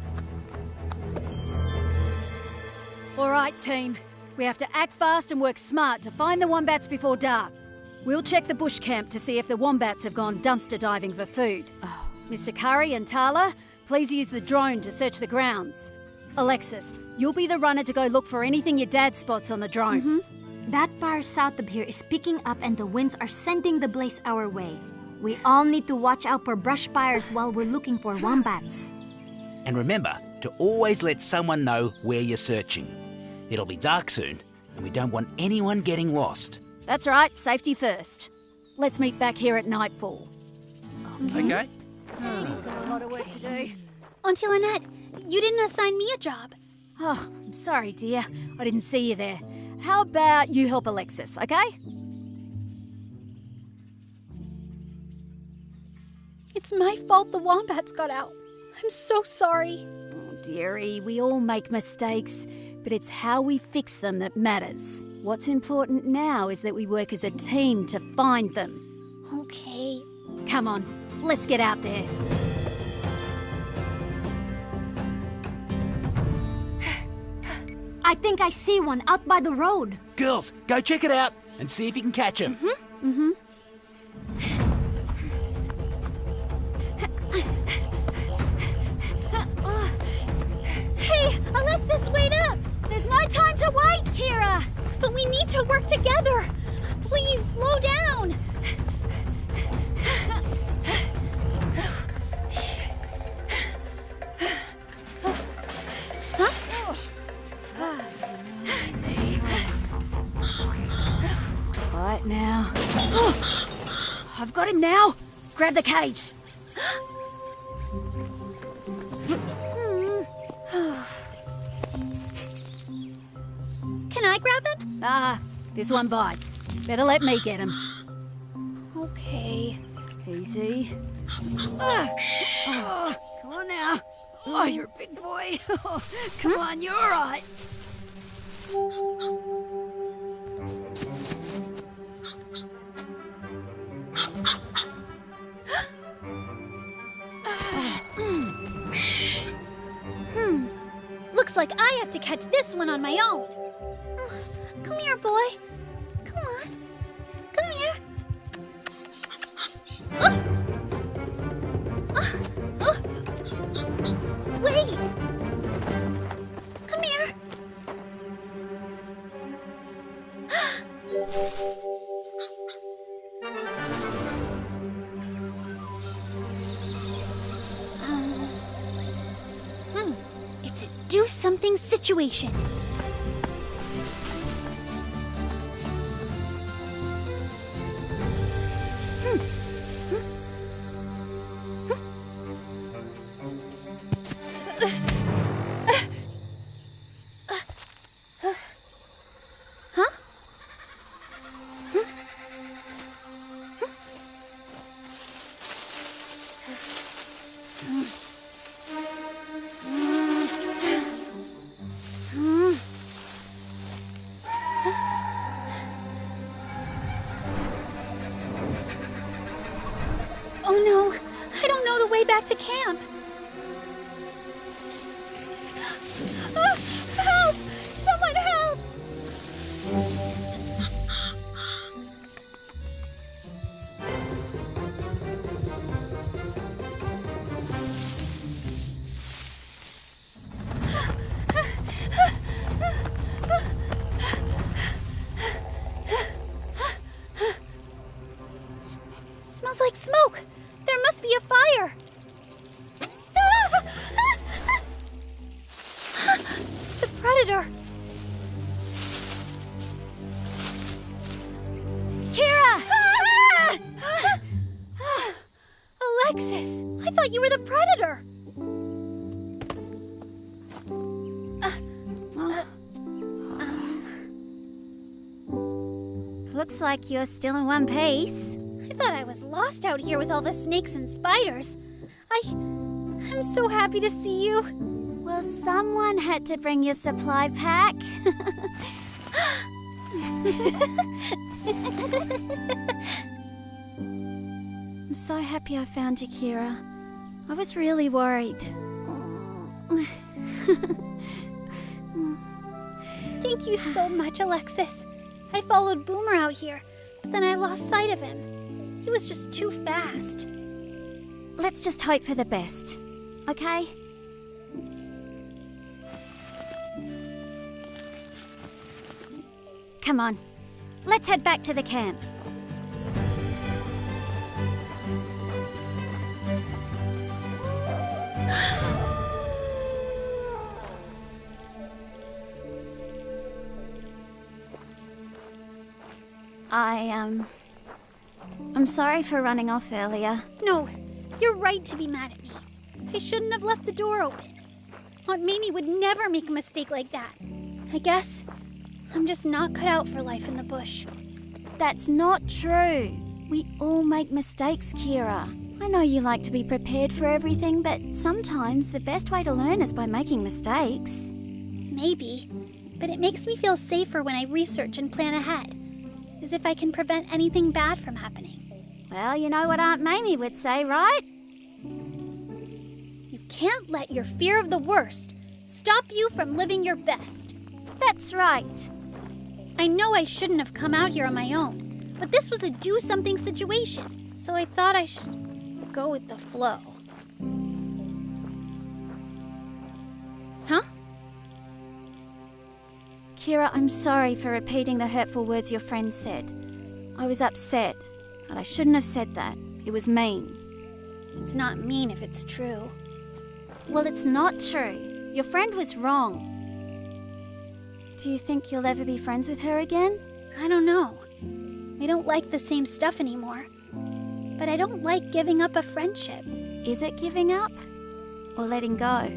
All right, team. We have to act fast and work smart to find the wombats before dark. We'll check the bush camp to see if the wombats have gone dumpster diving for food. Oh. Mr. Curry and Tala, please use the drone to search the grounds. Alexis, you'll be the runner to go look for anything your dad spots on the drone. Mm-hmm. That fire south of here is picking up and the winds are sending the blaze our way. We all need to watch out for brush fires while we're looking for wombats. And remember to always let someone know where you're searching. It'll be dark soon, and we don't want anyone getting lost. That's right, safety first. Let's meet back here at nightfall. Okay. That's a lot of work to do. Auntie Lynette, you didn't assign me a job. Oh, I'm sorry, dear. I didn't see you there. How about you help Alexis, okay? It's my fault the wombats got out. I'm so sorry. Oh, dearie, we all make mistakes, but it's how we fix them that matters. What's important now is that we work as a team to find them. Okay. Come on, let's get out there. I think I see one out by the road. Girls, go check it out and see if you can catch him. Hey, Alexis, wait up! There's no time to wait, Kira! But we need to work together. Please, slow down. Right now. I've got him now. Grab the cage. Can I grab him? This one bites. Better let me get him. Okay. Easy. Come on now. Oh, you're a big boy. Come on, you're all right. Looks like I have to catch this one on my own. Come here, boy. Come on. Come here. Wait. Come here. It's a do something situation. Oh no, I don't know the way back to camp. Help! Someone help! Smells like smoke. There must be a fire. predator! Kira! Alexis, I thought you were the predator! Looks like you're still in one piece. I thought I was lost out here with all the snakes and spiders. I'm so happy to see you. Well, someone had to bring your supply pack. I'm so happy I found you, Kira. I was really worried. Thank you so much, Alexis. I followed Boomer out here, but then I lost sight of him. He was just too fast. Let's just hope for the best, okay? Come on, let's head back to the camp. I'm sorry for running off earlier. No, you're right to be mad at me. I shouldn't have left the door open. Aunt Mamie would never make a mistake like that. I guess I'm just not cut out for life in the bush. That's not true. We all make mistakes, Kira. I know you like to be prepared for everything, but sometimes the best way to learn is by making mistakes. Maybe, but it makes me feel safer when I research and plan ahead, as if I can prevent anything bad from happening. Well, you know what Aunt Mamie would say, right? You can't let your fear of the worst stop you from living your best. That's right. I know I shouldn't have come out here on my own, but this was a do-something situation, so I thought I should go with the flow. Huh? Kira, I'm sorry for repeating the hurtful words your friend said. I was upset, and I shouldn't have said that. It was mean. It's not mean if it's true. Well, it's not true. Your friend was wrong. Do you think you'll ever be friends with her again? I don't know. We don't like the same stuff anymore. But I don't like giving up a friendship. Is it giving up? Or letting go?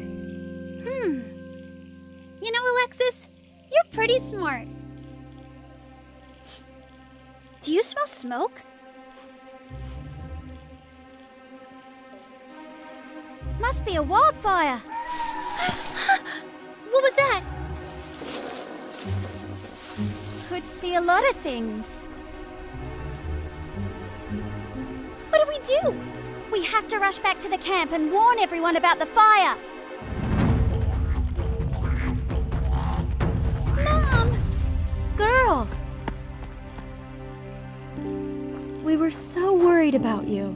You know, Alexis, you're pretty smart. Do you smell smoke? Must be a wildfire. What was that? Could be a lot of things. What do we do? We have to rush back to the camp and warn everyone about the fire. Mom! Girls! We were so worried about you.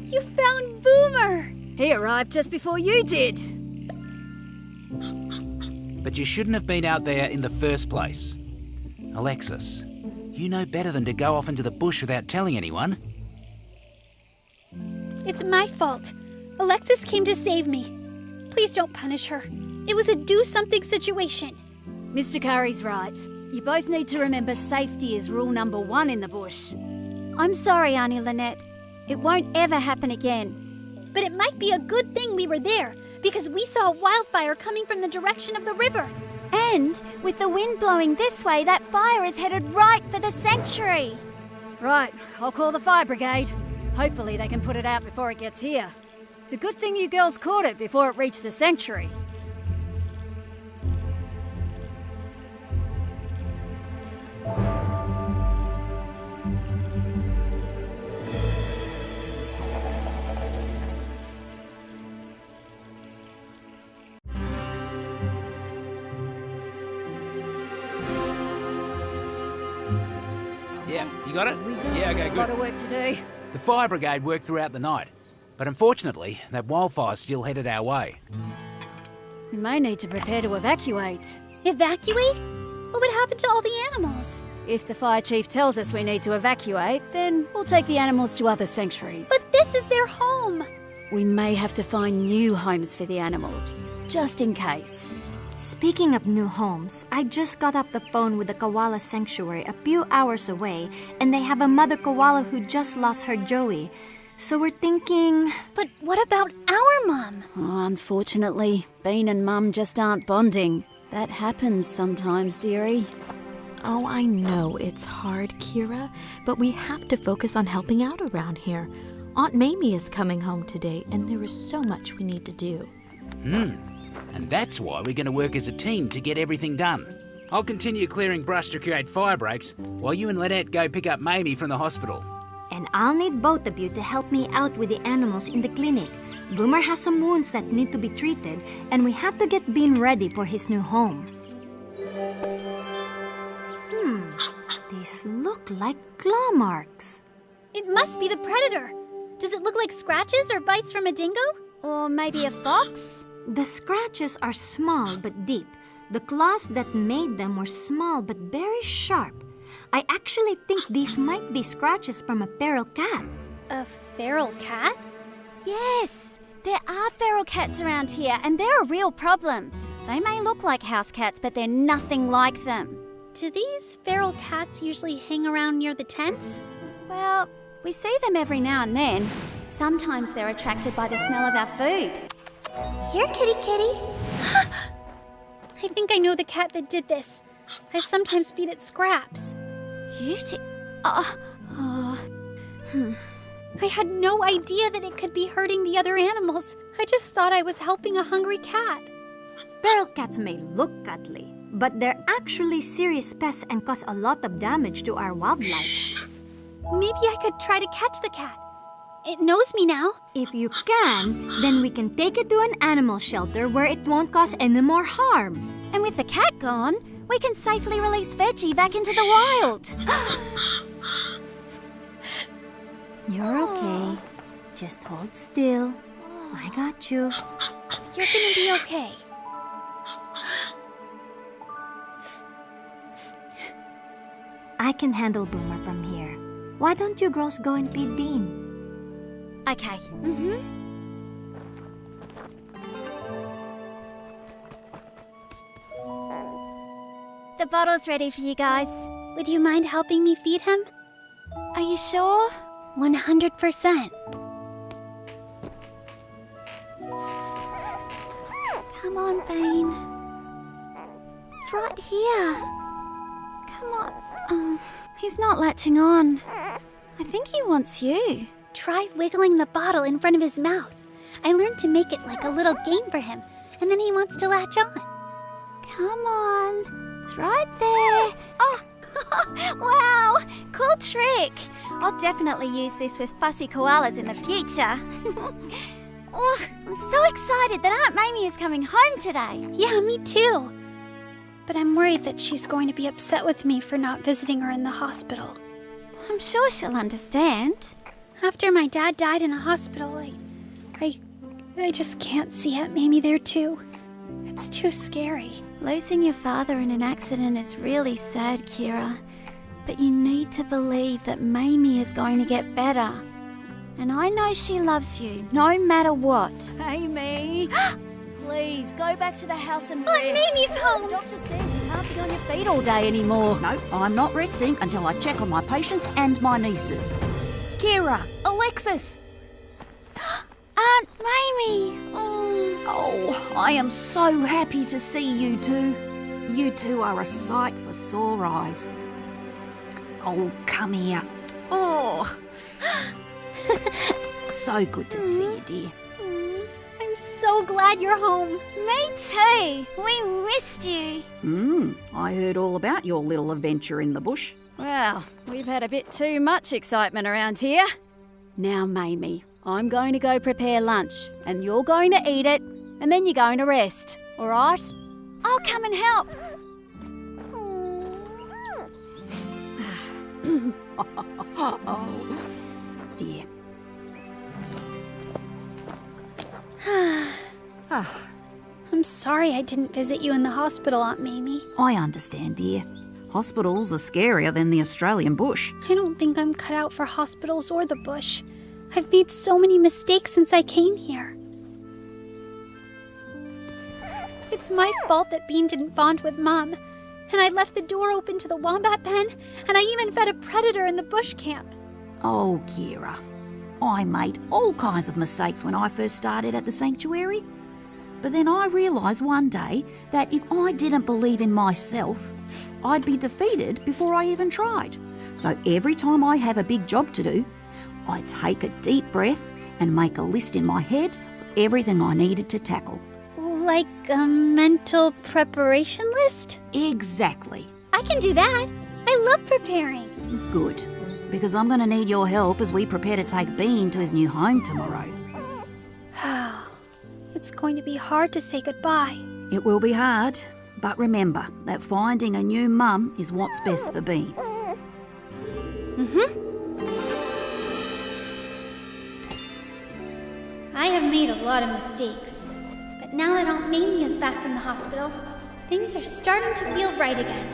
You found Boomer! He arrived just before you did. But you shouldn't have been out there in the first place. Alexis, you know better than to go off into the bush without telling anyone. It's my fault. Alexis came to save me. Please don't punish her. It was a do-something situation. Mr. Curry's right. You both need to remember safety is rule number 1 in the bush. I'm sorry, Auntie Lynette. It won't ever happen again. But it might be a good thing we were there, because we saw a wildfire coming from the direction of the river. And with the wind blowing this way, that fire is headed right for the sanctuary. Right, I'll call the fire brigade. Hopefully they can put it out before it gets here. It's a good thing you girls caught it before it reached the sanctuary. Yeah, you got it? Yeah, okay, A lot of good. work to do. The fire brigade worked throughout the night, but unfortunately, that wildfire still headed our way. We may need to prepare to evacuate. Evacuate? What would happen to all the animals? If the fire chief tells us we need to evacuate, then we'll take the animals to other sanctuaries. But this is their home. We may have to find new homes for the animals, just in case. Speaking of new homes, I just got off the phone with the koala sanctuary a few hours away, and they have a mother koala who just lost her Joey. So we're thinking... But what about our mom? Oh, unfortunately, Bean and Mum just aren't bonding. That happens sometimes, dearie. Oh, I know it's hard, Kira, but we have to focus on helping out around here. Aunt Mamie is coming home today, and there is so much we need to do. And that's why we're going to work as a team to get everything done. I'll continue clearing brush to create fire breaks, while you and Lynette go pick up Mamie from the hospital. And I'll need both of you to help me out with the animals in the clinic. Boomer has some wounds that need to be treated, and we have to get Bean ready for his new home. These look like claw marks. It must be the predator. Does it look like scratches or bites from a dingo? Or maybe a fox? The scratches are small but deep. The claws that made them were small but very sharp. I actually think these might be scratches from a feral cat. A feral cat? Yes, there are feral cats around here, and they're a real problem. They may look like house cats, but they're nothing like them. Do these feral cats usually hang around near the tents? Well, we see them every now and then. Sometimes they're attracted by the smell of our food. Here, kitty kitty. I think I know the cat that did this. I sometimes feed it scraps. You I had no idea that it could be hurting the other animals. I just thought I was helping a hungry cat. Feral cats may look cuddly, but they're actually serious pests and cause a lot of damage to our wildlife. Maybe I could try to catch the cat. It knows me now. If you can, then we can take it to an animal shelter where it won't cause any more harm. And with the cat gone, we can safely release Veggie back into the wild. You're okay. Just hold still. I got you. You're gonna be okay. I can handle Boomer from here. Why don't you girls go and feed Bean? Okay. The bottle's ready for you guys. Would you mind helping me feed him? Are you sure? 100%. Come on, Bean. It's right here. Come on. Oh, he's not latching on. I think he wants you. Try wiggling the bottle in front of his mouth. I learned to make it like a little game for him, and then he wants to latch on. Come on. It's right there. Oh, wow. Cool trick. I'll definitely use this with fussy koalas in the future. Oh, I'm so excited that Aunt Mamie is coming home today. Yeah, me too. But I'm worried that she's going to be upset with me for not visiting her in the hospital. I'm sure she'll understand. After my dad died in a hospital, I just can't see Aunt Mamie there too. It's too scary. Losing your father in an accident is really sad, Kira. But you need to believe that Mamie is going to get better. And I know she loves you, no matter what. Amy! Please, go back to the house and rest. Aunt Mamie's home! The doctor says you can't be on your feet all day anymore. No, I'm not resting until I check on my patients and my nieces. Kira, Alexis! Aunt Mamie! Oh, I am so happy to see you two. You two are a sight for sore eyes. Oh, come here. Oh! So good to see you, dear. I'm so glad you're home. Me too. We missed you. I heard all about your little adventure in the bush. Well, we've had a bit too much excitement around here. Now, Mamie, I'm going to go prepare lunch, and you're going to eat it, and then you're going to rest, all right? I'll come and help. Oh, dear. I'm sorry I didn't visit you in the hospital, Aunt Mamie. I understand, dear. Hospitals are scarier than the Australian bush. I don't think I'm cut out for hospitals or the bush. I've made so many mistakes since I came here. It's my fault that Bean didn't bond with Mom. And I left the door open to the wombat pen, and I even fed a predator in the bush camp. Oh, Kira, I made all kinds of mistakes when I first started at the sanctuary. But then I realised one day that if I didn't believe in myself, I'd be defeated before I even tried. So every time I have a big job to do, I take a deep breath and make a list in my head of everything I needed to tackle. Like a mental preparation list? Exactly. I can do that. I love preparing. Good, because I'm going to need your help as we prepare to take Bean to his new home tomorrow. It's going to be hard to say goodbye. It will be hard, but remember that finding a new mum is what's best for Bean. I have made a lot of mistakes, but now that Aunt Mamie is back from the hospital, things are starting to feel right again.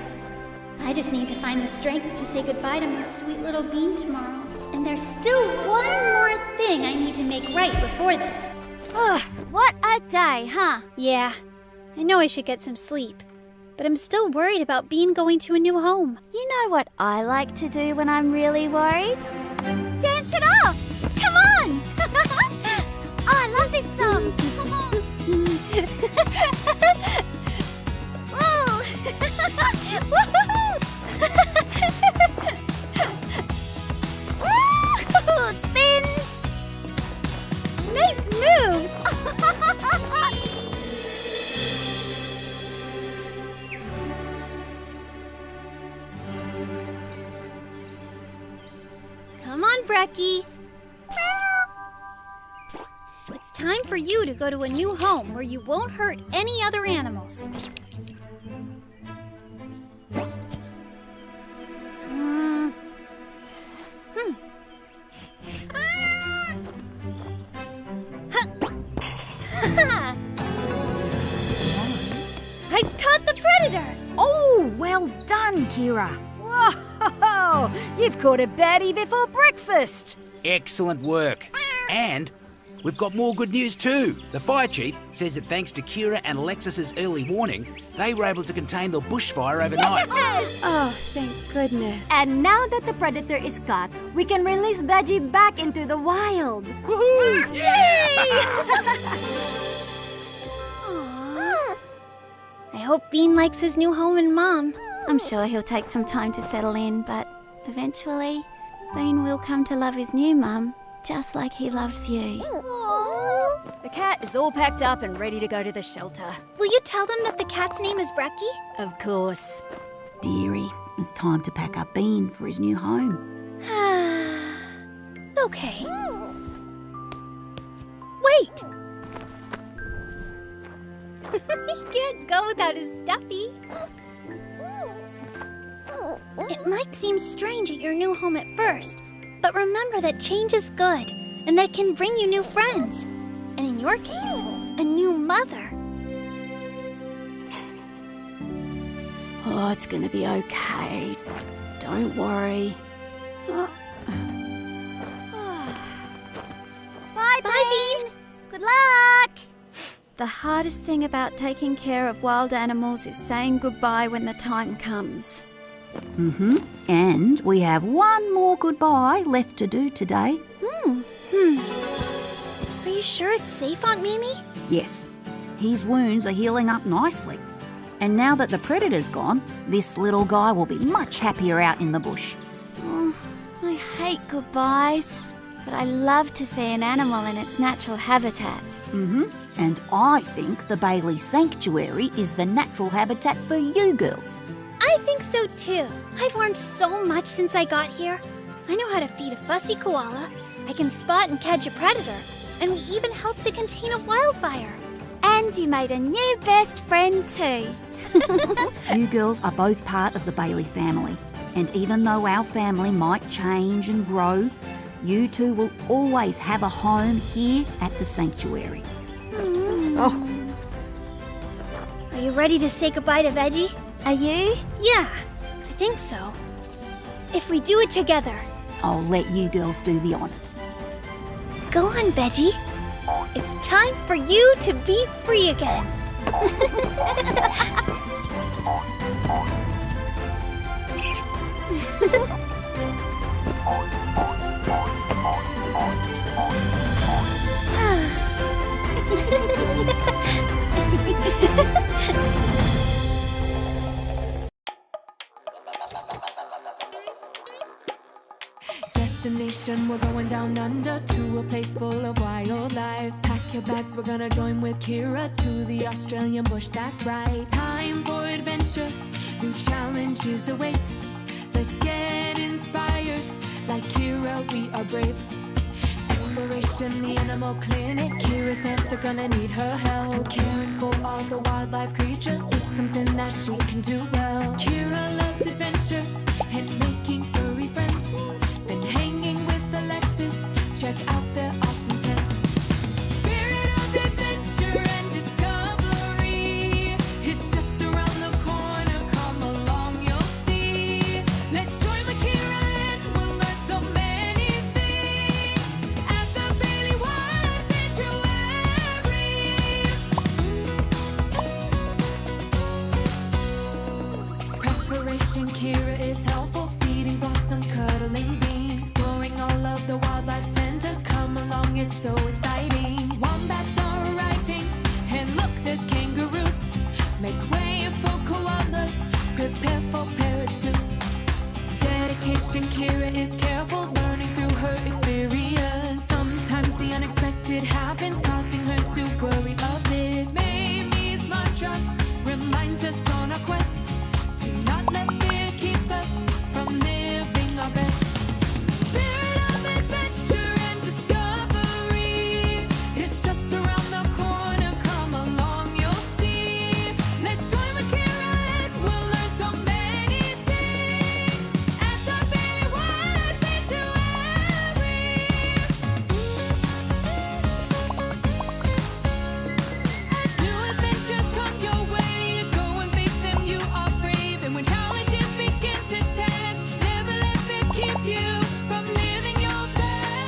I just need to find the strength to say goodbye to my sweet little Bean tomorrow. And there's still one more thing I need to make right before then. Ugh, what a day, huh? Yeah, I know I should get some sleep, but I'm still worried about Bean going to a new home. You know what I like to do when I'm really worried? Dance it off! Come on! Oh, I love this song! Whoa! Woo! Spins! Nice moves! Come on, Brekkie. It's time for you to go to a new home where you won't hurt any other animals. I caught the predator! Oh, well done, Kira. Whoa! You've caught a baddie before breakfast. Excellent work. And we've got more good news too. The fire chief says that thanks to Kira and Alexis's early warning, they were able to contain the bushfire overnight. Oh, thank goodness. And now that the predator is caught, we can release Veggie back into the wild. Woohoo! Yeah! I hope Bean likes his new home and Mom. I'm sure he'll take some time to settle in, but eventually, Bean will come to love his new mum, just like he loves you. The cat is all packed up and ready to go to the shelter. Will you tell them that the cat's name is Brekkie? Of course. Dearie, it's time to pack up Bean for his new home. Okay. Wait! He can't go without his stuffy. It might seem strange at your new home at first, but remember that change is good and that it can bring you new friends. And in your case, a new mother. Oh, it's gonna be okay. Don't worry. Bye, Bean! Good luck! The hardest thing about taking care of wild animals is saying goodbye when the time comes. And we have one more goodbye left to do today. Are you sure it's safe, Aunt Mamie? Yes, his wounds are healing up nicely. And now that the predator's gone, this little guy will be much happier out in the bush. Oh, I hate goodbyes, but I love to see an animal in its natural habitat. And I think the Bailey Sanctuary is the natural habitat for you girls. I think so too. I've learned so much since I got here. I know how to feed a fussy koala, I can spot and catch a predator, and we even helped to contain a wildfire. And you made a new best friend too. You girls are both part of the Bailey family. And even though our family might change and grow, you two will always have a home here at the sanctuary. Are you ready to say goodbye to Veggie? Are you? Yeah, I think so. If we do it together. I'll let you girls do the honours. Go on, Veggie. It's time for you to be free again. Destination, we're going down under to a place full of wildlife. Pack your bags, we're gonna join with Kira to the Australian bush, that's right. Time for adventure, new challenges await. Let's get inspired, like Kira, we are brave. Exploration, the animal clinic. Kira's aunts are gonna need her help. Caring for all the wildlife creatures is something that she can do well. Kira loves adventure and making furry friends. Then hanging with Alexis, check out their awesome tent. Spirit of adventure and discovery is just around the corner. Come along, you'll see. Let's join with Kira and we'll learn so many things at the Bailey Wildlife Sanctuary. Preparation, Kira is helpful. Feeding blossom, cuddling beans, exploring all of the wildlife center. Come along, it's so exciting. Wombats are arriving, and look, there's kangaroos. Make way for koalas, prepare for parrots too. Dedication, Kira is careful, learning through her experience. Sometimes the unexpected happens, causing her to worry a bit. Mamie's mantra reminds us on our quest. Do not let fear keep us from living our best. Spirit of adventure and discovery is just around the corner. Come along, you'll see. Let's join with Kira and we'll learn so many things at the Bailey Wildlife Sanctuary. As new adventures come your way, you go and face them, you are brave. And when challenges begin to test, never let them keep you from living your best.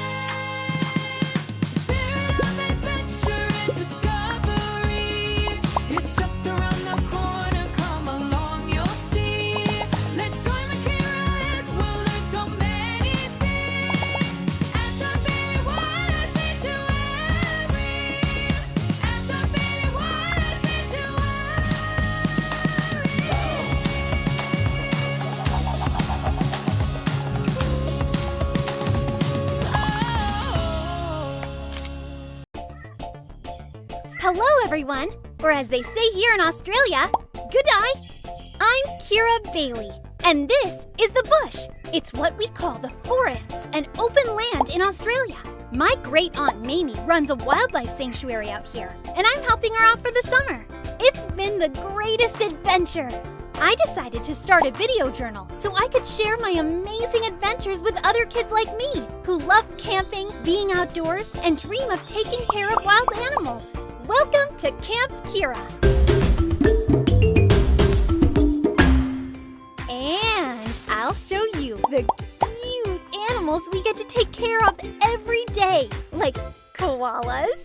Spirit of adventure and discovery is just around the corner. Come along, you'll see. Let's join with Kira and we'll learn so many things at the Bailey Wildlife Sanctuary. At the Bailey Wildlife Sanctuary. Hello, everyone, or as they say here in Australia, good day. I'm Kira Bailey, and this is the bush. It's what we call the forests and open land in Australia. My great aunt Mamie runs a wildlife sanctuary out here, and I'm helping her out for the summer. It's been the greatest adventure. I decided to start a video journal so I could share my amazing adventures with other kids like me who love camping, being outdoors, and dream of taking care of wild animals. Welcome to Camp Kira. And I'll show you the cute animals we get to take care of every day, like koalas.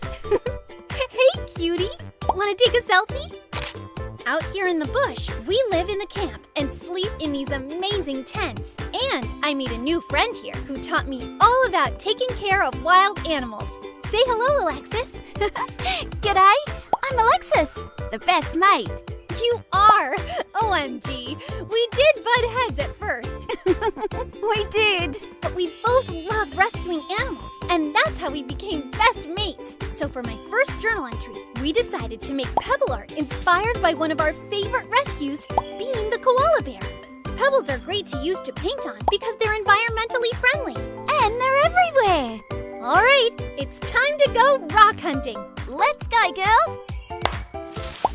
Hey, cutie, want to take a selfie? Out here in the bush, we live in the camp and sleep in these amazing tents. And I meet a new friend here who taught me all about taking care of wild animals. Say hello, Alexis. G'day, I'm Alexis, the best mate. You are! OMG, we did butt heads at first. We did. But we both love rescuing animals, and that's how we became best mates. So for my first journal entry, we decided to make pebble art inspired by one of our favorite rescues, being the koala bear. Pebbles are great to use to paint on because they're environmentally friendly. And they're everywhere. All right, it's time to go rock hunting. Let's go, girl.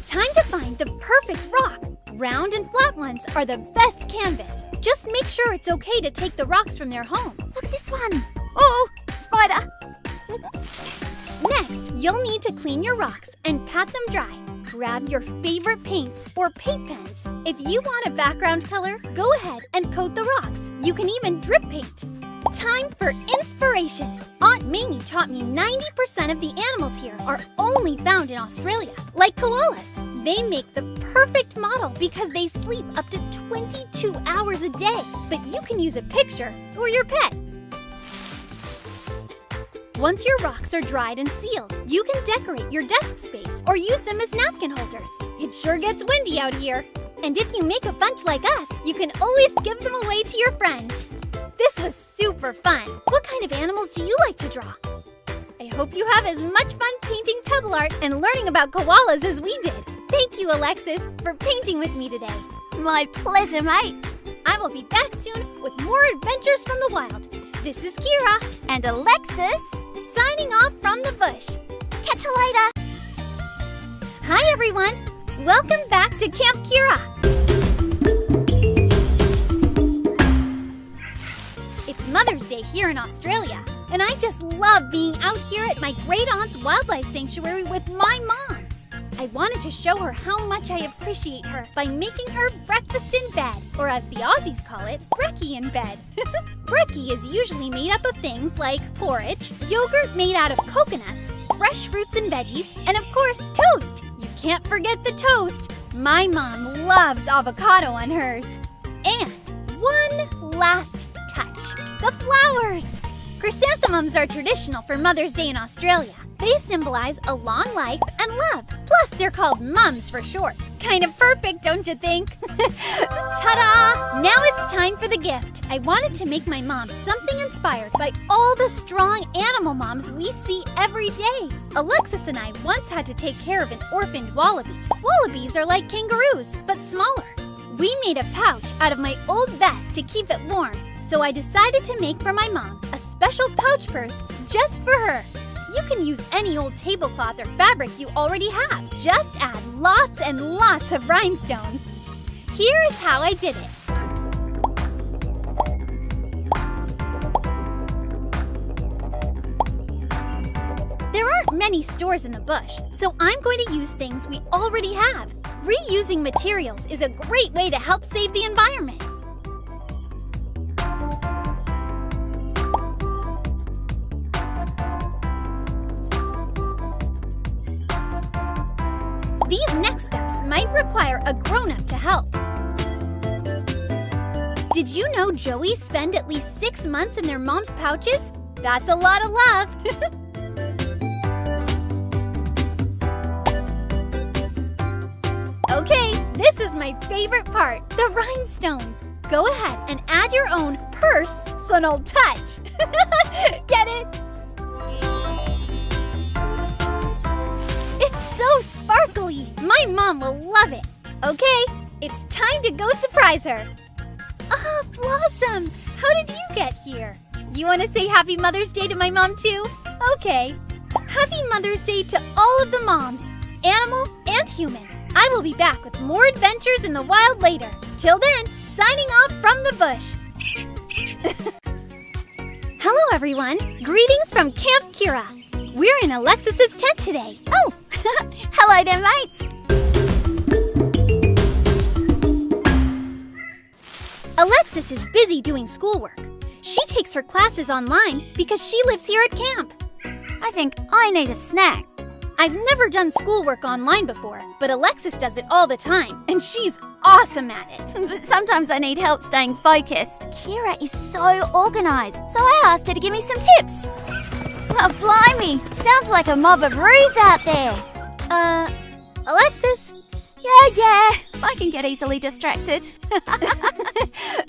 Time to find the perfect rock. Round and flat ones are the best canvas. Just make sure it's okay to take the rocks from their home. Look, this one. Oh, spider. Next, you'll need to clean your rocks and pat them dry. Grab your favorite paints or paint pens. If you want a background color, go ahead and coat the rocks. You can even drip paint. Time for inspiration. Aunt Mamie taught me 90% of the animals here are only found in Australia, like koalas. They make the perfect model because they sleep up to 22 hours a day. But you can use a picture or your pet. Once your rocks are dried and sealed, you can decorate your desk space or use them as napkin holders. It sure gets windy out here. And if you make a bunch like us, you can always give them away to your friends. This was super fun. What kind of animals do you like to draw? I hope you have as much fun painting Pebble art and learning about koalas as we did. Thank you, Alexis, for painting with me today. My pleasure, mate. I will be back soon with more adventures from the wild. This is Kira. And Alexis. Signing off from the bush. Catch you later. Hi, everyone. Welcome back to Camp Kira. It's Mother's Day here in Australia, and I just love being out here at my great-aunt's wildlife sanctuary with my mom. I wanted to show her how much I appreciate her by making her breakfast in bed, or as the Aussies call it, brekkie in bed. Brekkie is usually made up of things like porridge, yogurt made out of coconuts, fresh fruits and veggies, and of course, toast. You can't forget the toast. My mom loves avocado on hers. And one last touch, the flowers. Chrysanthemums are traditional for Mother's Day in Australia. They symbolize a long life and love. Plus, they're called mums for short. Kind of perfect, don't you think? Ta-da! Now it's time for the gift. I wanted to make my mom something inspired by all the strong animal moms we see every day. Alexis and I once had to take care of an orphaned wallaby. Wallabies are like kangaroos, but smaller. We made a pouch out of my old vest to keep it warm. So I decided to make for my mom a special pouch purse just for her. You can use any old tablecloth or fabric you already have. Just add lots and lots of rhinestones. Here is how I did it. There aren't many stores in the bush, so I'm going to use things we already have. Reusing materials is a great way to help save the environment. These next steps might require a grown-up to help. Did you know joeys spend at least 6 months in their mom's pouches? That's a lot of love. Okay, this is my favorite part, the rhinestones. Go ahead and add your own personal touch. Get it? It's so sparkly. My mom will love it. Okay, it's time to go surprise her. Ah, Blossom, how did you get here? You want to say Happy Mother's Day to my mom too? Okay. Happy Mother's Day to all of the moms, animal and human. I will be back with more adventures in the wild later. Till then, signing off from the bush. Hello, everyone. Greetings from Camp Kira. We're in Alexis's tent today. Oh, hello there, mates. Alexis is busy doing schoolwork. She takes her classes online because she lives here at camp. I think I need a snack. I've never done schoolwork online before, but Alexis does it all the time, and she's awesome at it. But sometimes I need help staying focused. Kira is so organised, so I asked her to give me some tips. Oh, blimey, sounds like a mob of roos out there. Alexis? Yeah, I can get easily distracted.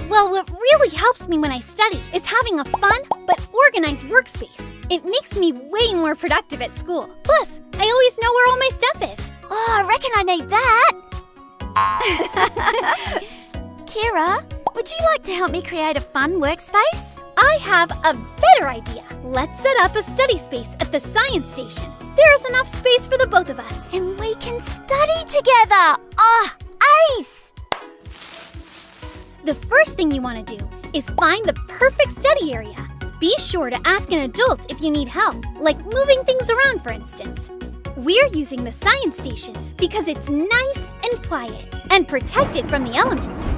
Well, what really helps me when I study is having a fun but organized workspace. It makes me way more productive at school. Plus, I always know where all my stuff is. Oh, I reckon I need that. Kira, would you like to help me create a fun workspace? I have a better idea. Let's set up a study space at the science station. There's enough space for the both of us. And we can study together. Ah, ace! The first thing you want to do is find the perfect study area. Be sure to ask an adult if you need help, like moving things around, for instance. We're using the science station because it's nice and quiet and protected from the elements.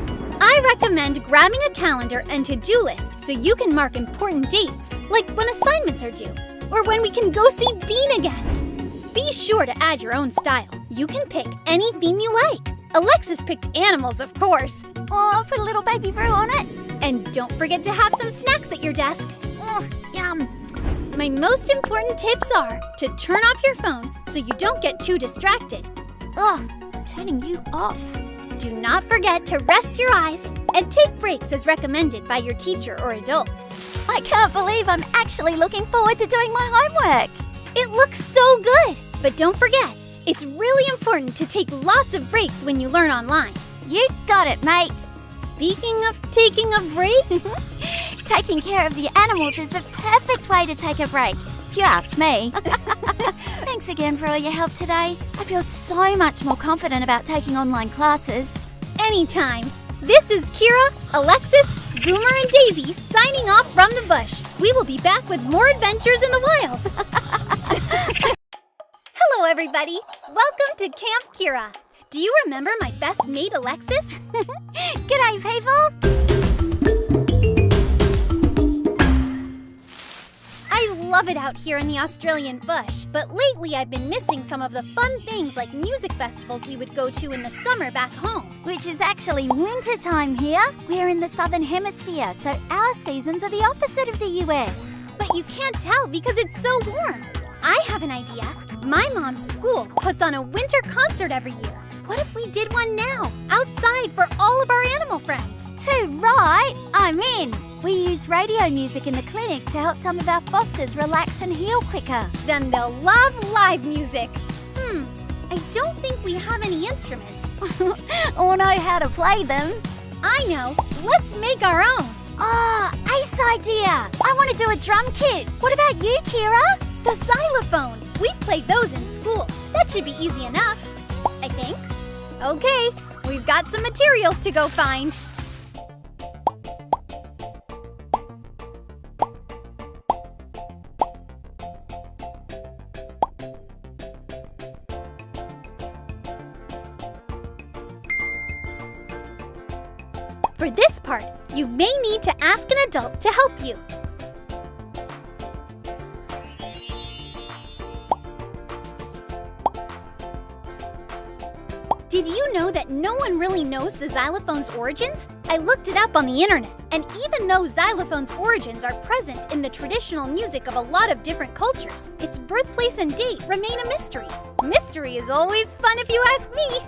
I recommend grabbing a calendar and to-do list so you can mark important dates, like when assignments are due, or when we can go see Bean again. Be sure to add your own style. You can pick any theme you like. Alexis picked animals, of course. Oh, put a little baby brew on it. And don't forget to have some snacks at your desk. Oh, yum. My most important tips are to turn off your phone so you don't get too distracted. Oh, turning you off. Do not forget to rest your eyes and take breaks as recommended by your teacher or adult. I can't believe I'm actually looking forward to doing my homework. It looks so good! But don't forget, it's really important to take lots of breaks when you learn online. You got it, mate. Speaking of taking a break, taking care of the animals is the perfect way to take a break, if you ask me. Thanks again for all your help today. I feel so much more confident about taking online classes. Anytime. This is Kira, Alexis, Boomer, and Daisy signing off from the bush. We will be back with more adventures in the wild. Hello, everybody. Welcome to Camp Kira. Do you remember my best mate, Alexis? G'day, people. I love it out here in the Australian bush, but lately I've been missing some of the fun things like music festivals we would go to in the summer back home. Which is actually winter time here. We're in the southern hemisphere, so our seasons are the opposite of the US. But you can't tell because it's so warm. I have an idea. My mom's school puts on a winter concert every year. What if we did one now, outside for all of our animal friends? Too right, I'm in. We use radio music in the clinic to help some of our fosters relax and heal quicker. Then they'll love live music. I don't think we have any instruments. Or know how to play them. I know. Let's make our own. Ah, ace idea. I want to do a drum kit. What about you, Kira? The xylophone. We played those in school. That should be easy enough, I think. Okay, we've got some materials to go find. For this part, you may need to ask an adult to help you. Did you know that no one really knows the xylophone's origins? I looked it up on the internet, and even though xylophone's origins are present in the traditional music of a lot of different cultures, its birthplace and date remain a mystery. Mystery is always fun if you ask me.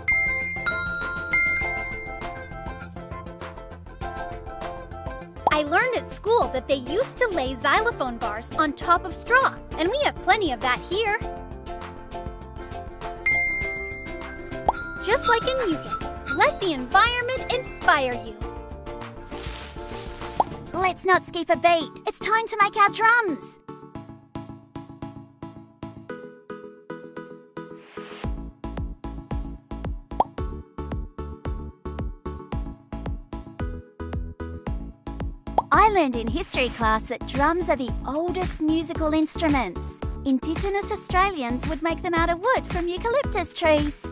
I learned at school that they used to lay xylophone bars on top of straw, and we have plenty of that here. Just like in music, let the environment inspire you. Let's not skip a beat. It's time to make our drums. I learned in history class that drums are the oldest musical instruments. Indigenous Australians would make them out of wood from eucalyptus trees.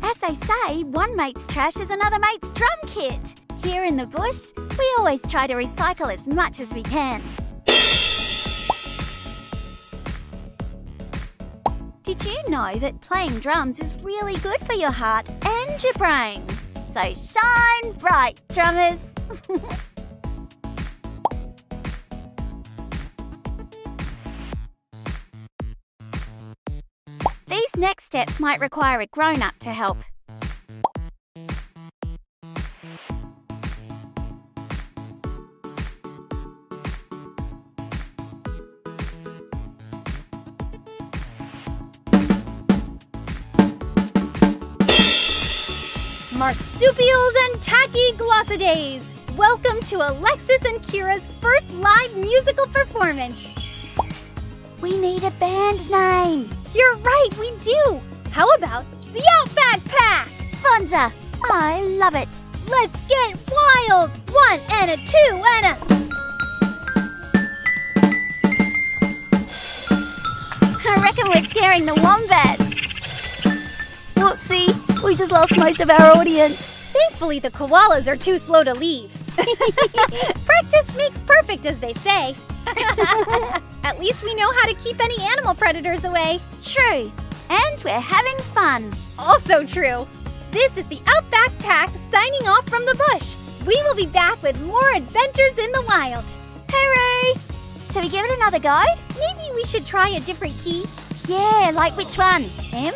As they say, one mate's trash is another mate's drum kit. Here in the bush, we always try to recycle as much as we can. Did you know that playing drums is really good for your heart and your brain? So shine bright, drummers! These next steps might require a grown-up to help. Marsupials and tacky glossidays! Welcome to Alexis and Kira's first live musical performance. Psst. We need a band name. You're right, we do. How about the Outback Pack? Bonza, I love it. Let's get wild. 1 and a 2 and a... I reckon we're scaring the wombats. Whoopsie, we just lost most of our audience. Thankfully, the koalas are too slow to leave. Practice makes perfect, as they say. At least we know how to keep any animal predators away. True. And we're having fun. Also true. This is the Outback Pack signing off from the bush. We will be back with more adventures in the wild. Hooray! Shall we give it another go? Maybe we should try a different key. Yeah, like which one? M?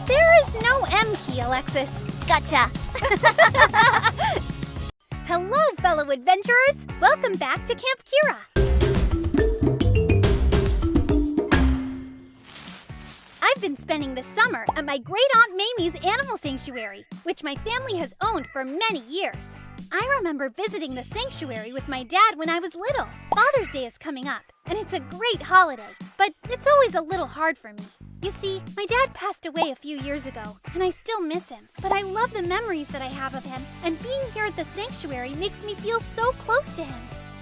There is no M key, Alexis. Gotcha. Hello, fellow adventurers. Welcome back to Camp Kira. I've been spending the summer at my great-aunt Mamie's animal sanctuary, which my family has owned for many years. I remember visiting the sanctuary with my dad when I was little. Father's Day is coming up, and it's a great holiday, but it's always a little hard for me. You see, my dad passed away a few years ago, and I still miss him. But I love the memories that I have of him, and being here at the sanctuary makes me feel so close to him.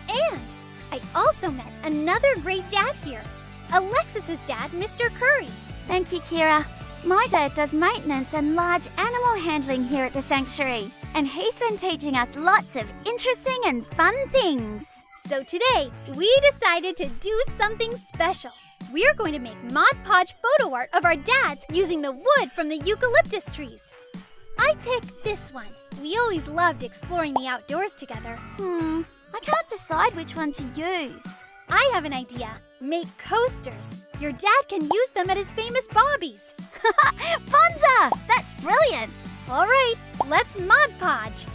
And I also met another great dad here, Alexis's dad, Mr. Curry. Thank you, Kira. My dad does maintenance and large animal handling here at the sanctuary, and he's been teaching us lots of interesting and fun things. So today, we decided to do something special. We're going to make Mod Podge photo art of our dads using the wood from the eucalyptus trees. I picked this one. We always loved exploring the outdoors together. I can't decide which one to use. I have an idea. Make coasters. Your dad can use them at his famous bobbies. Funza! That's brilliant! All right, let's Mod Podge.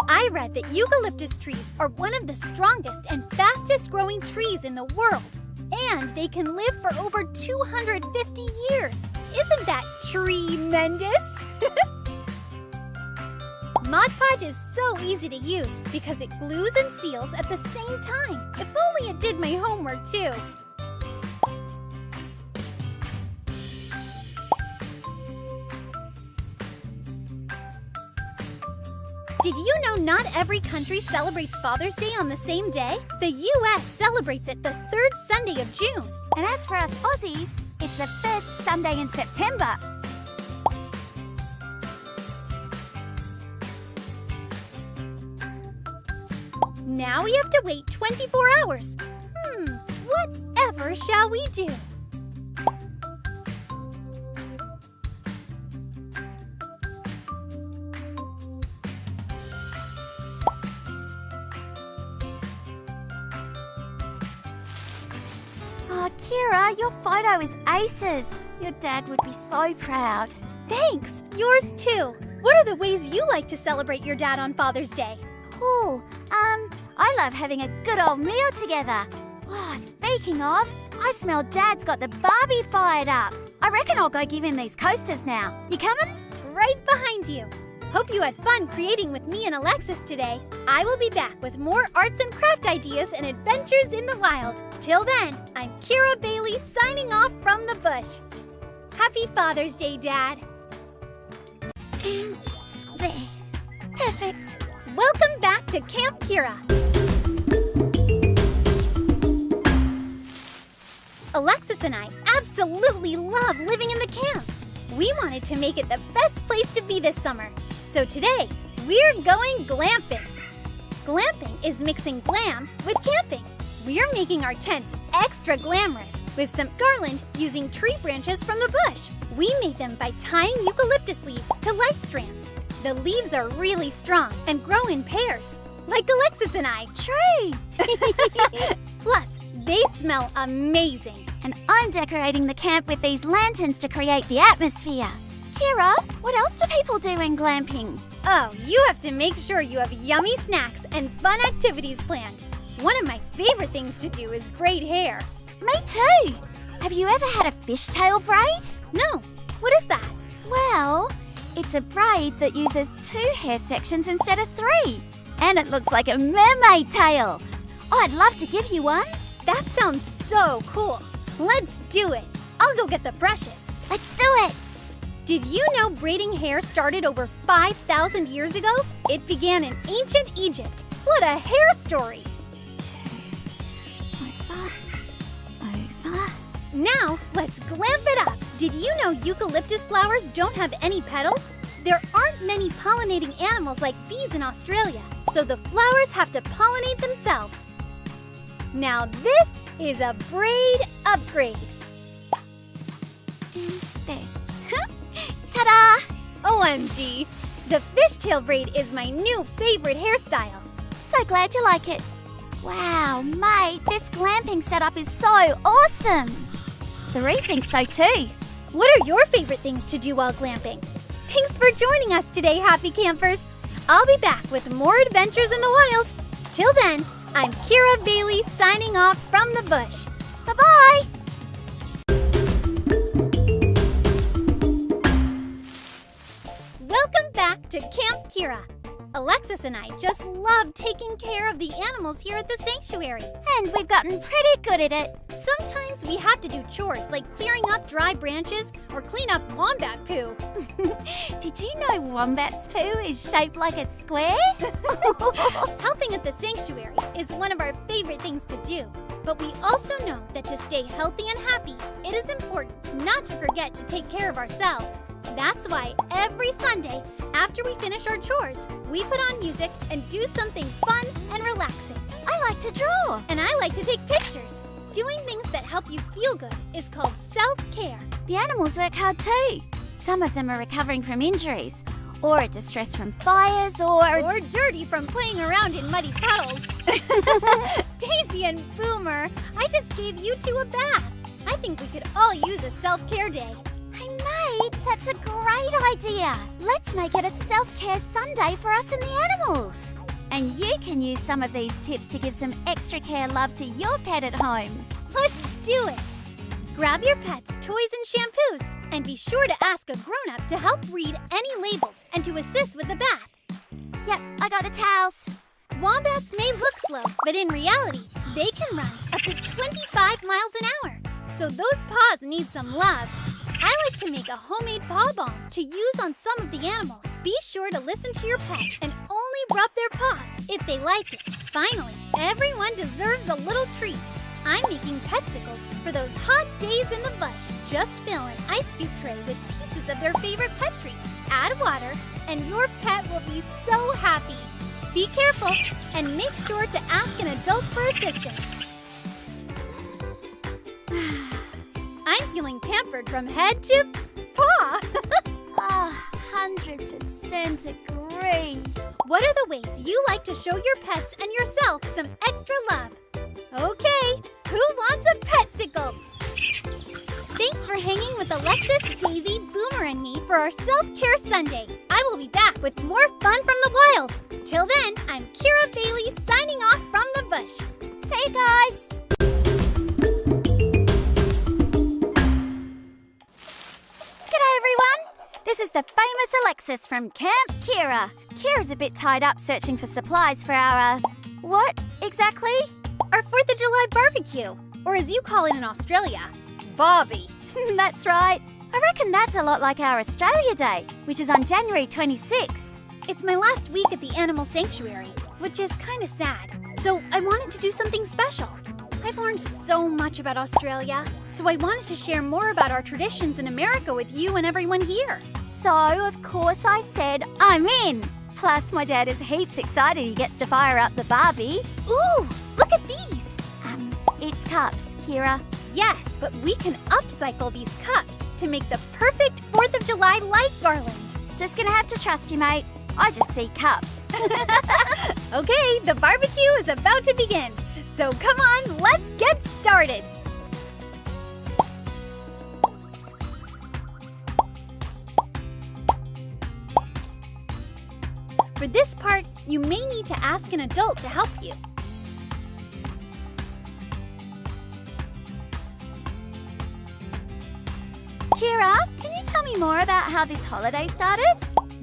I read that eucalyptus trees are one of the strongest and fastest growing trees in the world. And they can live for over 250 years. Isn't that tremendous? Mod Podge is so easy to use because it glues and seals at the same time. If only it did my homework too. Did you know not every country celebrates Father's Day on the same day? The US celebrates it the third Sunday of June. And as for us Aussies, it's the first Sunday in September. Now we have to wait 24 hours. Whatever shall we do? Oh, Kira, your photo is aces. Your dad would be so proud. Thanks, yours too. What are the ways you like to celebrate your dad on Father's Day? I love having a good old meal together. Oh, speaking of, I smell Dad's got the Barbie fired up. I reckon I'll go give him these coasters now. You coming? Right behind you. Hope you had fun creating with me and Alexis today. I will be back with more arts and craft ideas and adventures in the wild. Till then, I'm Kira Bailey signing off from the bush. Happy Father's Day, Dad. There. Perfect. Welcome back to Camp Kira. Alexis and I absolutely love living in the camp. We wanted to make it the best place to be this summer. So today, we're going glamping. Glamping is mixing glam with camping. We're making our tents extra glamorous with some garland using tree branches from the bush. We made them by tying eucalyptus leaves to light strands. The leaves are really strong and grow in pairs, like Alexis and I. True. Plus, they smell amazing. And I'm decorating the camp with these lanterns to create the atmosphere. Kira, what else do people do in glamping? Oh, you have to make sure you have yummy snacks and fun activities planned. One of my favorite things to do is braid hair. Me too. Have you ever had a fishtail braid? No. What is that? Well, it's a braid that uses 2 hair sections instead of 3. And it looks like a mermaid tail. I'd love to give you one. That sounds so cool. Let's do it. I'll go get the brushes. Let's do it. Did you know braiding hair started over 5,000 years ago? It began in ancient Egypt. What a hair story! Over, Now, let's glamp it up. Did you know eucalyptus flowers don't have any petals? There aren't many pollinating animals like bees in Australia, so the flowers have to pollinate themselves. Now this is a braid upgrade. There. Ta-da! OMG! The fishtail braid is my new favorite hairstyle. So glad you like it. Wow, mate, this glamping setup is so awesome. The Ree thinks so too. What are your favorite things to do while glamping? Thanks for joining us today, happy campers. I'll be back with more adventures in the wild. Till then, I'm Kira Bailey signing off from the bush. Bye-bye. Welcome back to Camp Kira. Alexis and I just love taking care of the animals here at the sanctuary. And we've gotten pretty good at it. Sometimes we have to do chores like clearing up dry branches or clean up wombat poo. Did you know wombat's poo is shaped like a square? Helping at the sanctuary is one of our favorite things to do. But we also know that to stay healthy and happy, it is important not to forget to take care of ourselves. That's why every Sunday, after we finish our chores, we put on music and do something fun and relaxing. I like to draw. And I like to take pictures. Doing things that help you feel good is called self-care. The animals work hard too. Some of them are recovering from injuries, or are distressed from fires, or dirty from playing around in muddy puddles. Daisy and Boomer, I just gave you two a bath. I think we could all use a self-care day. Hey mate, that's a great idea. Let's make it a self-care Sunday for us and the animals. And you can use some of these tips to give some extra care love to your pet at home. Let's do it. Grab your pet's toys and shampoos, and be sure to ask a grown-up to help read any labels and to assist with the bath. Yep, I got the towels. Wombats may look slow, but in reality, they can run up to 25 miles an hour. So those paws need some love. I like to make a homemade paw balm to use on some of the animals. Be sure to listen to your pet and only rub their paws if they like it. Finally, everyone deserves a little treat. I'm making petsicles for those hot days in the bush. Just fill an ice cube tray with pieces of their favorite pet treats. Add water, and your pet will be so happy. Be careful, and make sure to ask an adult for assistance. I'm feeling pampered from head to paw. 100% agree. What are the ways you like to show your pets and yourself some extra love? Okay, who wants a petsicle? Thanks for hanging with Alexis, Daisy, Boomer, and me for our Self-Care Sunday. I will be back with more fun from the wild. Till then, I'm Kira Bailey signing off from the bush. See you guys. G'day everyone. This is the famous Alexis from Camp Kira. Kira's a bit tied up searching for supplies for our, what exactly? Our 4th of July barbecue, or as you call it in Australia, Bobby. That's right. I reckon that's a lot like our Australia Day, which is on January 26th. It's my last week at the animal sanctuary, which is kind of sad. So I wanted to do something special. I've learned so much about Australia, so I wanted to share more about our traditions in America with you and everyone here. So, of course, I said I'm in. Plus, my dad is heaps excited he gets to fire up the Barbie. Ooh, look at these. It's cups, Kira. Yes, but we can upcycle these cups to make the perfect 4th of July light garland. Just gonna have to trust you, mate. I just see cups. Okay, the barbecue is about to begin. So come on, let's get started. For this part, you may need to ask an adult to help you. Kira, can you tell me more about how this holiday started?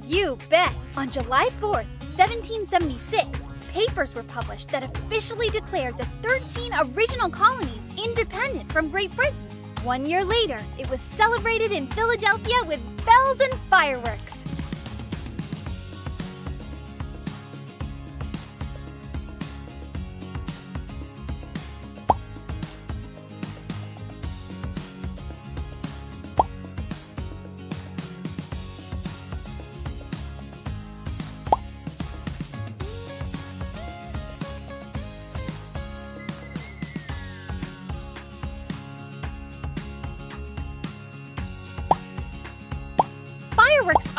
You bet! On July 4th, 1776, papers were published that officially declared the 13 original colonies independent from Great Britain. 1 year later, it was celebrated in Philadelphia with bells and fireworks.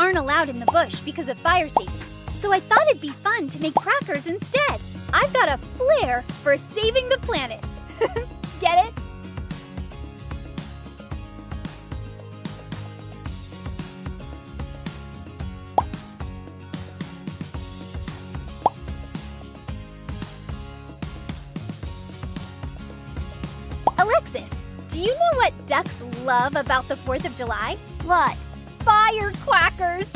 aren't allowed in the bush because of fire safety. So I thought it'd be fun to make crackers instead. I've got a flair for saving the planet. Get it? Alexis, do you know what ducks love about the 4th of July? What? Firecrackers!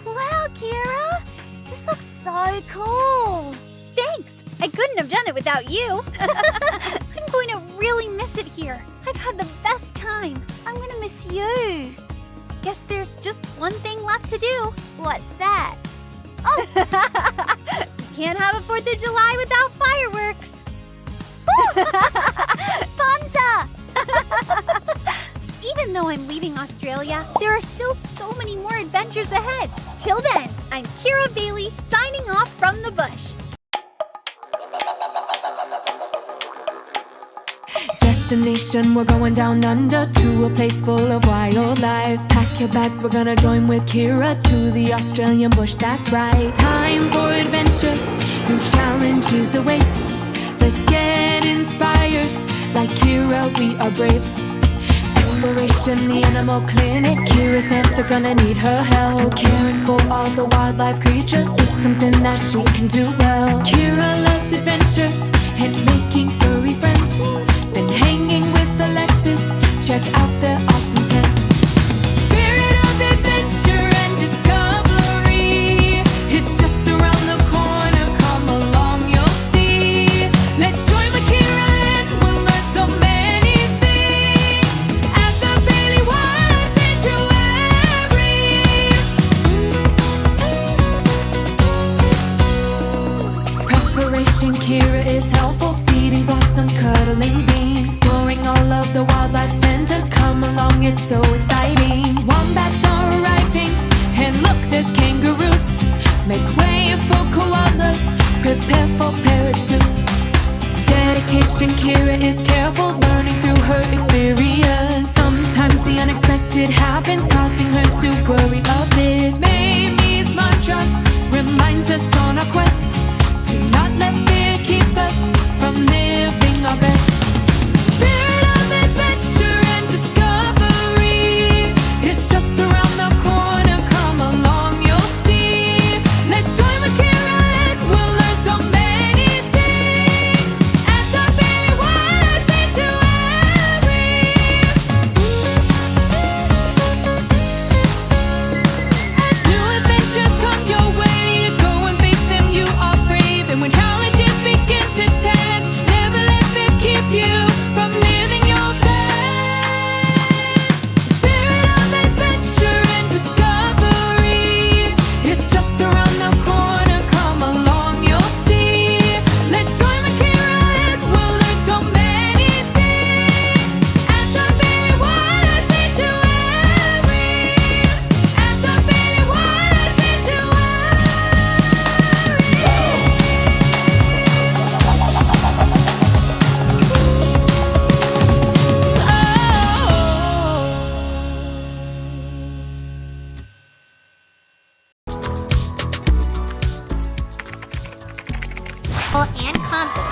Wow, Kira! This looks so cool! Thanks! I couldn't have done it without you. I'm going to really miss it here. I've had the best time. I'm gonna miss you. Guess there's just one thing left to do. What's that? You can't have a 4th of July without fireworks. Bonza! Even though I'm leaving Australia, there are still so many more adventures ahead. Till then, I'm Kira Bailey signing off from the bush. Destination, we're going down under to a place full of wildlife. Pack your bags, we're gonna join with Kira to the Australian bush, that's right. Time for adventure, new challenges await. Let's get inspired, like Kira we are brave. Exploration, the animal clinic, Kira's aunts are gonna need her help. Caring for all the wildlife creatures is something that she can do well. Kira loves adventure and making furry friends. Been hanging with Alexis, check out their awesome tent. Spirit of adventure and discovery is just around the corner, come along, you'll see. Let's join with Kira and we'll learn so many things at the Bailey Wildlife Sanctuary. Preparation, Kira is helpful, feeding blossom, cuddling beans. Exploring all of the wildlife center, come along, it's so exciting. Wombats are arriving, and look, there's kangaroos. Make way for koalas, prepare for parrots too. Dedication, Kira is careful, learning through her experience. Sometimes the unexpected happens, causing her to worry a bit. Mamie's mantra reminds us on our quest. Do not let fear keep us from living our best. Spirit of adventure and discovery is just around the corner, come along, you'll see. Let's join with Kira and we'll learn so many things at the Bailey Wildlife Sanctuary. As new adventures come your way, you go and face them, you are brave. And when challenges begin to test, never let fear keep you from living your best. Spirit of adventure and discovery is just around the corner, come along, you'll see. Let's join with Kira and we'll learn so many things at the Bailey Wildlife Sanctuary. At the Bailey Wildlife And confident.